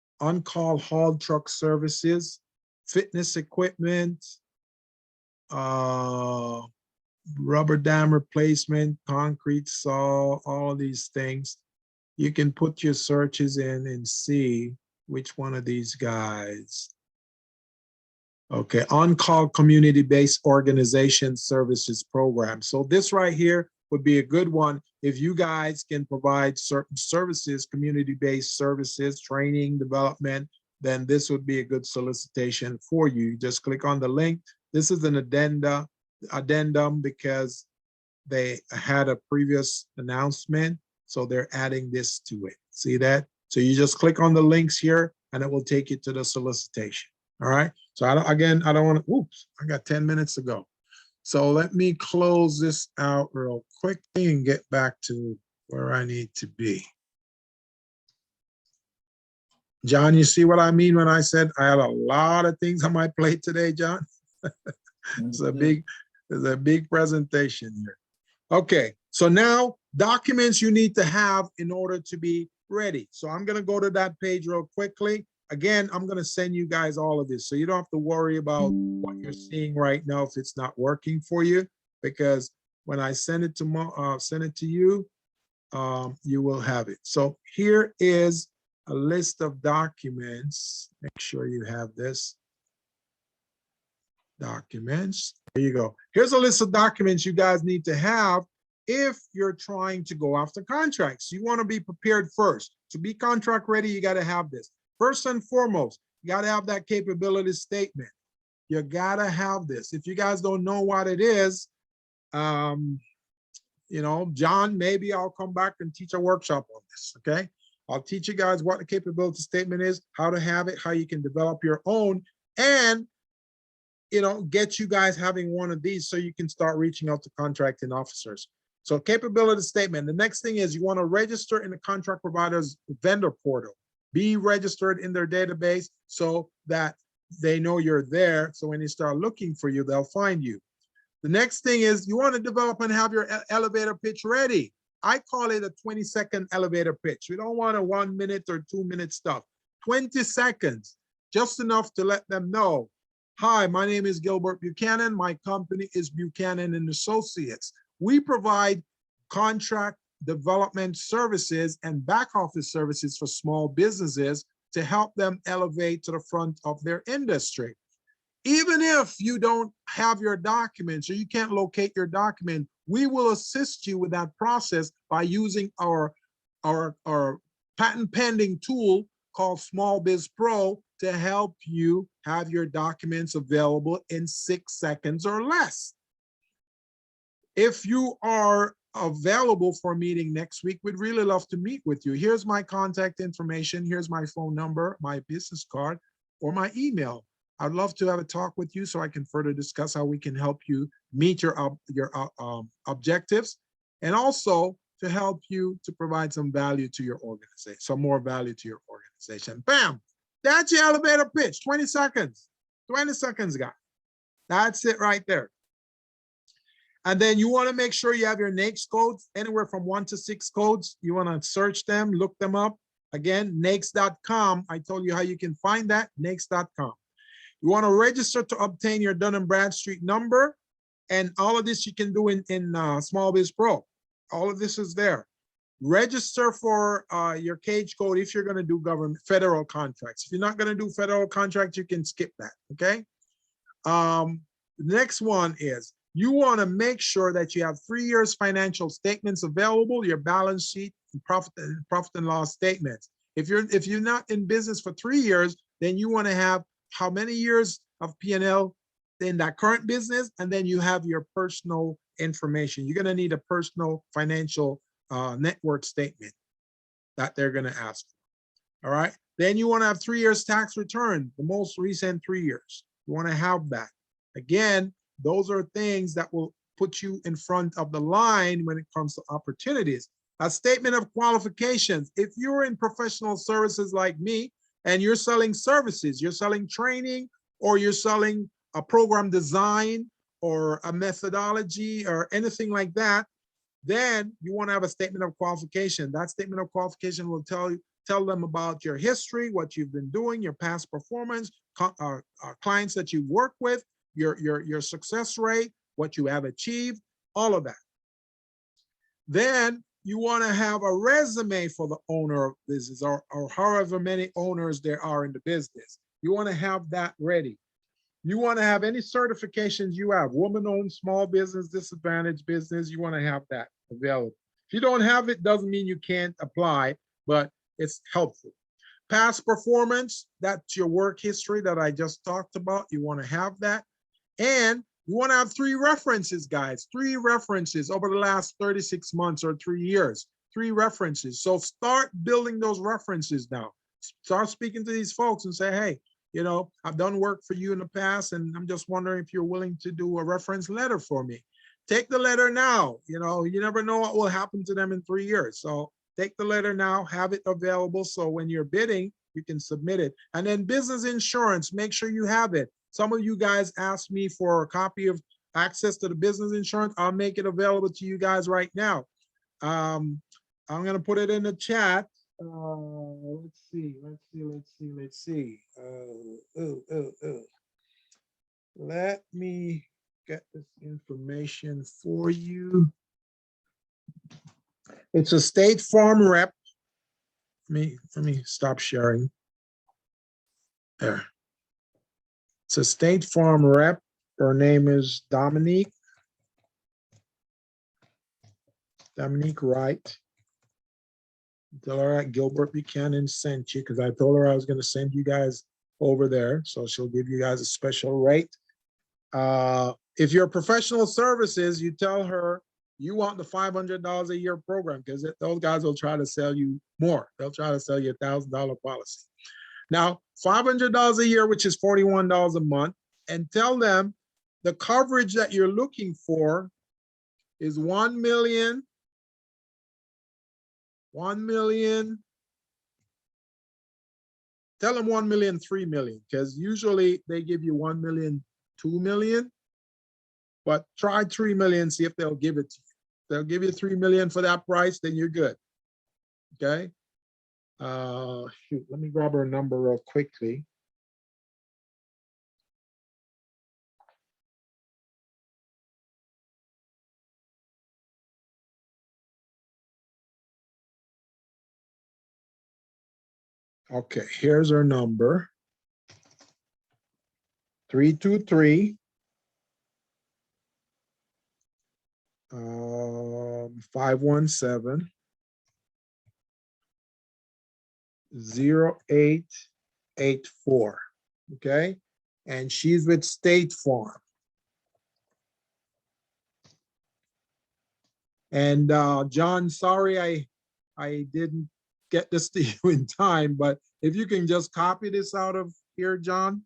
S1: haul truck services, fitness equipment, rubber dam replacement, concrete saw, all of these things. You can put your searches in and see which one of these guys. Okay, on-call community-based organization services program. So this right here would be a good one if you guys can provide certain services, community-based services, training, development, then this would be a good solicitation for you. Just click on the link. This is an addendum because they had a previous announcement, so they're adding this to it. See that? So you just click on the links here and it will take you to the solicitation. All right. So I don't want to, oops, I got 10 minutes to go. So let me close this out real quickly and get back to where I need to be. John, you see what I mean when I said I had a lot of things on my plate today, John? It's a big presentation here. Okay, so now documents you need to have in order to be ready. So I'm going to go to that page real quickly. Again, I'm going to send you guys all of this, so you don't have to worry about what you're seeing right now if it's not working for you, because when I send it to you, you will have it. So here is a list of documents. Make sure you have this. Documents. There you go. Here's a list of documents you guys need to have if you're trying to go after contracts. You want to be prepared first. To be contract ready, you got to have this. First and foremost, you got to have that capability statement. You got to have this. If you guys don't know what it is, you know, John, maybe I'll come back and teach a workshop on this, okay? I'll teach you guys what the capability statement is, how to have it, how you can develop your own, and, you know, get you guys having one of these so you can start reaching out to contracting officers. So capability statement. The next thing is you want to register in the contract provider's vendor portal. Be registered in their database so that they know you're there. So when they start looking for you, they'll find you. The next thing is you want to develop and have your elevator pitch ready. I call it a 20-second elevator pitch. We don't want a 1 minute or 2 minute stuff. 20 seconds, just enough to let them know. Hi, my name is Gilbert Buchanan. My company is Buchanan and Associates. We provide contract development services and back office services for small businesses to help them elevate to the front of their industry. Even if you don't have your documents or you can't locate your document, we will assist you with that process by using our patent pending tool called Small Biz Pro to help you have your documents available in 6 seconds or less. If you are available for a meeting next week, we'd really love to meet with you. Here's my contact information. Here's my phone number, my business card, or my email. I'd love to have a talk with you so I can further discuss how we can help you meet your objectives, and also to help you to provide some value to your organization, some more value to your organization. Bam! That's your elevator pitch. 20 seconds. 20 seconds, guys. That's it right there. And then you want to make sure you have your NAICS codes, anywhere from 1 to 6 codes. You want to search them, look them up. Again, NAICS.com. I told you how you can find that, NAICS.com. You want to register to obtain your Dun & Bradstreet number. And all of this you can do in Small Biz Pro. All of this is there. Register for your cage code if you're going to do federal contracts. If you're not going to do federal contracts, you can skip that, okay? The next one is, you want to make sure that you have 3 years financial statements available, your balance sheet, and profit and loss statements. If you're not in business for 3 years, then you want to have how many years of P&L in that current business, and then you have your personal information. You're going to need a personal financial network statement that they're going to ask for. All right. Then you want to have 3 years tax return, the most recent 3 years. You want to have that. Again, those are things that will put you in front of the line when it comes to opportunities. A statement of qualifications. If you're in professional services like me and you're selling services, you're selling training, or you're selling a program design or a methodology or anything like that, then you want to have a statement of qualification. That statement of qualification will tell them about your history, what you've been doing, your past performance, clients that you work with, your success rate, what you have achieved, all of that. Then you want to have a resume for the owner of business, or however many owners there are in the business. You want to have that ready. You want to have any certifications you have, woman-owned, small business, disadvantaged business, you want to have that available. If you don't have it, doesn't mean you can't apply, but it's helpful. Past performance, that's your work history that I just talked about. You want to have that. And you want to have 3 references, guys, 3 references over the last 36 months or 3 years, 3 references. So start building those references now. Start speaking to these folks and say, hey, you know, I've done work for you in the past, and I'm just wondering if you're willing to do a reference letter for me. Take the letter now. You know, you never know what will happen to them in 3 years. So take the letter now, have it available. So when you're bidding, you can submit it. And then business insurance, make sure you have it. Some of you guys asked me for a copy of access to the business insurance. I'll make it available to you guys right now. I'm going to put it in the chat. Let's see. Let me get this information for you. It's a State Farm rep. Let me stop sharing. There. It's a State Farm rep. Her name is Dominique Wright. Tell her Gilbert Buchanan sent you, because I told her I was going to send you guys over there. So she'll give you guys a special rate. If you're professional services, you tell her you want the $500 a year program, because those guys will try to sell you more. They'll try to sell you a $1,000 policy. Now, $500 a year, which is $41 a month, and tell them the coverage that you're looking for is 1 million. Tell them 1 million, 3 million, because usually they give you 1 million, 2 million, but try 3 million, see if they'll give it to you. If they'll give you 3 million for that price, then you're good. Okay. Shoot, let me grab her number real quickly. Okay, here's her number. 323 517 0884. Okay, and she's with State Farm. And John, sorry I didn't get this to you in time, but if you can just copy this out of here, John,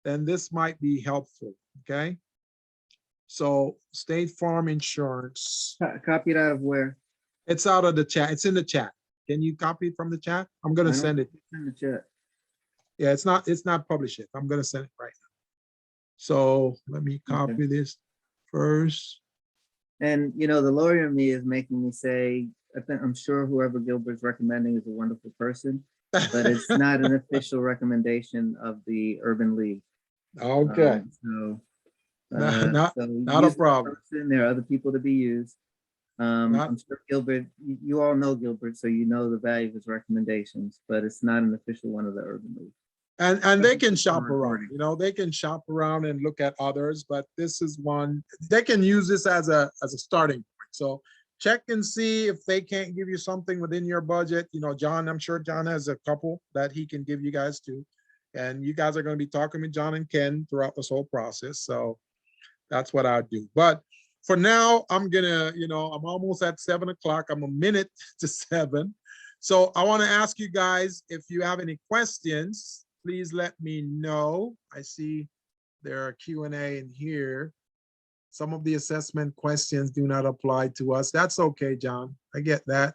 S1: then this might be helpful. Okay. So State Farm Insurance.
S3: Copy it out of where?
S1: It's out of the chat. It's in the chat. Can you copy it from the chat? I'm gonna send it.
S3: In the chat.
S1: Yeah, it's not published yet. I'm gonna send it right now. So let me copy this first.
S3: And you know, the lawyer in me is making me say, I'm sure whoever Gilbert's recommending is a wonderful person, but it's not an official recommendation of the Urban League.
S1: Okay.
S3: So
S1: Not a
S3: use the
S1: problem.
S3: person. There are other people to be used. I'm sure Gilbert, you all know Gilbert, so you know the value of his recommendations, but it's not an official one of the Urban League.
S1: And they can shop around, you know, they can shop around and look at others, but this is one, they can use this as a starting point. So check and see if they can't give you something within your budget. You know, John, I'm sure John has a couple that he can give you guys too. And you guys are going to be talking with John and Ken throughout this whole process. So that's what I'll do. But for now, I'm gonna, you know, I'm almost at 7 o'clock. I'm a minute to 7. So I want to ask you guys, if you have any questions, please let me know. I see there are Q&A in here. Some of the assessment questions do not apply to us. That's okay, John. I get that.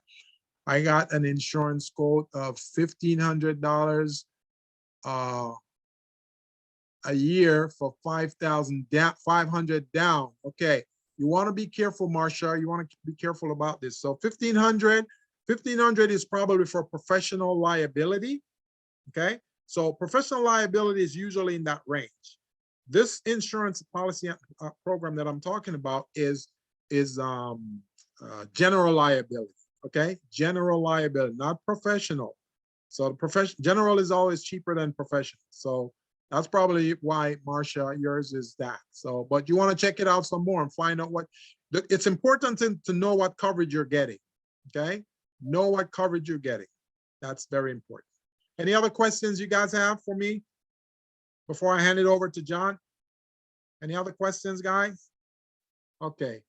S1: I got an insurance quote of $1,500 a year for 5,000 down, 500 down. Okay, you want to be careful, Marcia. You want to be careful about this. So 1,500 is probably for professional liability. Okay, so professional liability is usually in that range. This insurance policy program that I'm talking about is general liability. Okay, general liability, not professional. So the general is always cheaper than professional. So that's probably why, Marcia, yours is that. So, but you want to check it out some more and find out what, it's important to know what coverage you're getting. Okay, know what coverage you're getting. That's very important. Any other questions you guys have for me before I hand it over to John? Any other questions, guys? Okay.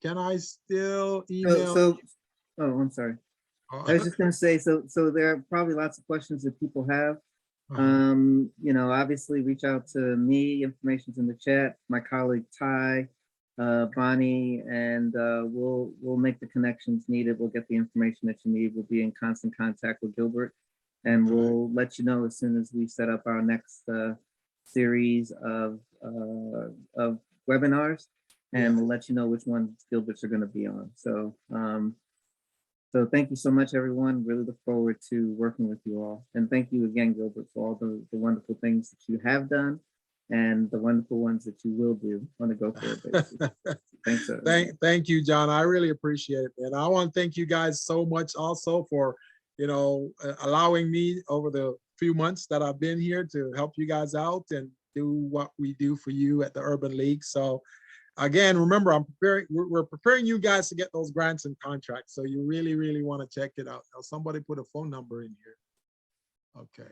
S1: Can I still email?
S3: Oh, I'm sorry. I was just going to say, so there are probably lots of questions that people have. You know, obviously reach out to me, information's in the chat, my colleague Ty, Bonnie, and we'll make the connections needed. We'll get the information that you need. We'll be in constant contact with Gilbert, and we'll let you know as soon as we set up our next series of webinars, and we'll let you know which ones Gilbert's are going to be on. So so thank you so much, everyone. Really look forward to working with you all. And thank you again, Gilbert, for all the wonderful things that you have done and the wonderful ones that you will do on a go-forward basis. Thanks.
S1: Thank you, John. I really appreciate it. And I want to thank you guys so much also for, you know, allowing me over the few months that I've been here to help you guys out and do what we do for you at the Urban League. So again, remember, we're preparing you guys to get those grants and contracts. So you really, really want to check it out. Now, somebody put a phone number in here. Okay.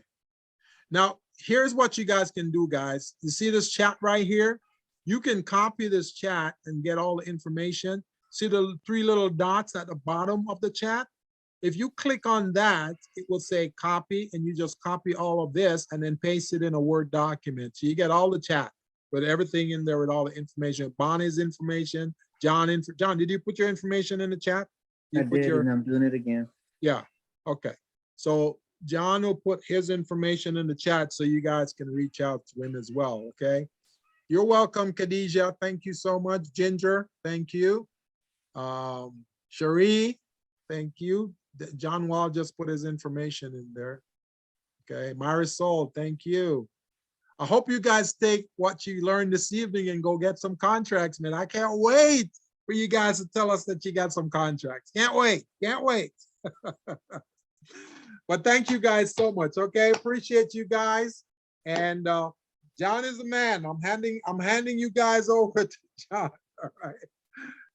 S1: Now, here's what you guys can do, guys. You see this chat right here? You can copy this chat and get all the information. See the 3 little dots at the bottom of the chat? If you click on that, it will say copy, and you just copy all of this and then paste it in a Word document. So you get all the chat with everything in there with all the information. Bonnie's information, John, did you put your information in the chat?
S3: I did, and I'm doing it again.
S1: Yeah, okay. So John will put his information in the chat so you guys can reach out to him as well, okay? You're welcome, Khadijah. Thank you so much. Ginger, thank you. Cherie, thank you. John Wall just put his information in there. Okay, Marisol, thank you. I hope you guys take what you learned this evening and go get some contracts, man. I can't wait for you guys to tell us that you got some contracts. Can't wait, can't wait. But thank you guys so much. Okay, appreciate you guys. And John is the man. I'm handing you guys over to John. All right.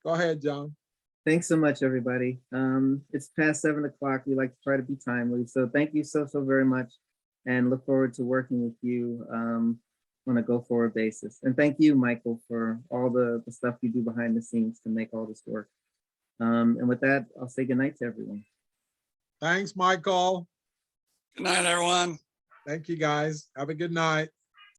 S1: Go ahead, John.
S3: Thanks so much, everybody. It's past 7 o'clock. We like to try to be timely. So thank you so very much, and look forward to working with you on a go-forward basis. And thank you, Michael, for all the stuff you do behind the scenes to make all this work. And with that, I'll say goodnight to everyone.
S1: Thanks, Michael.
S2: Good night, everyone.
S1: Thank you, guys. Have a good night.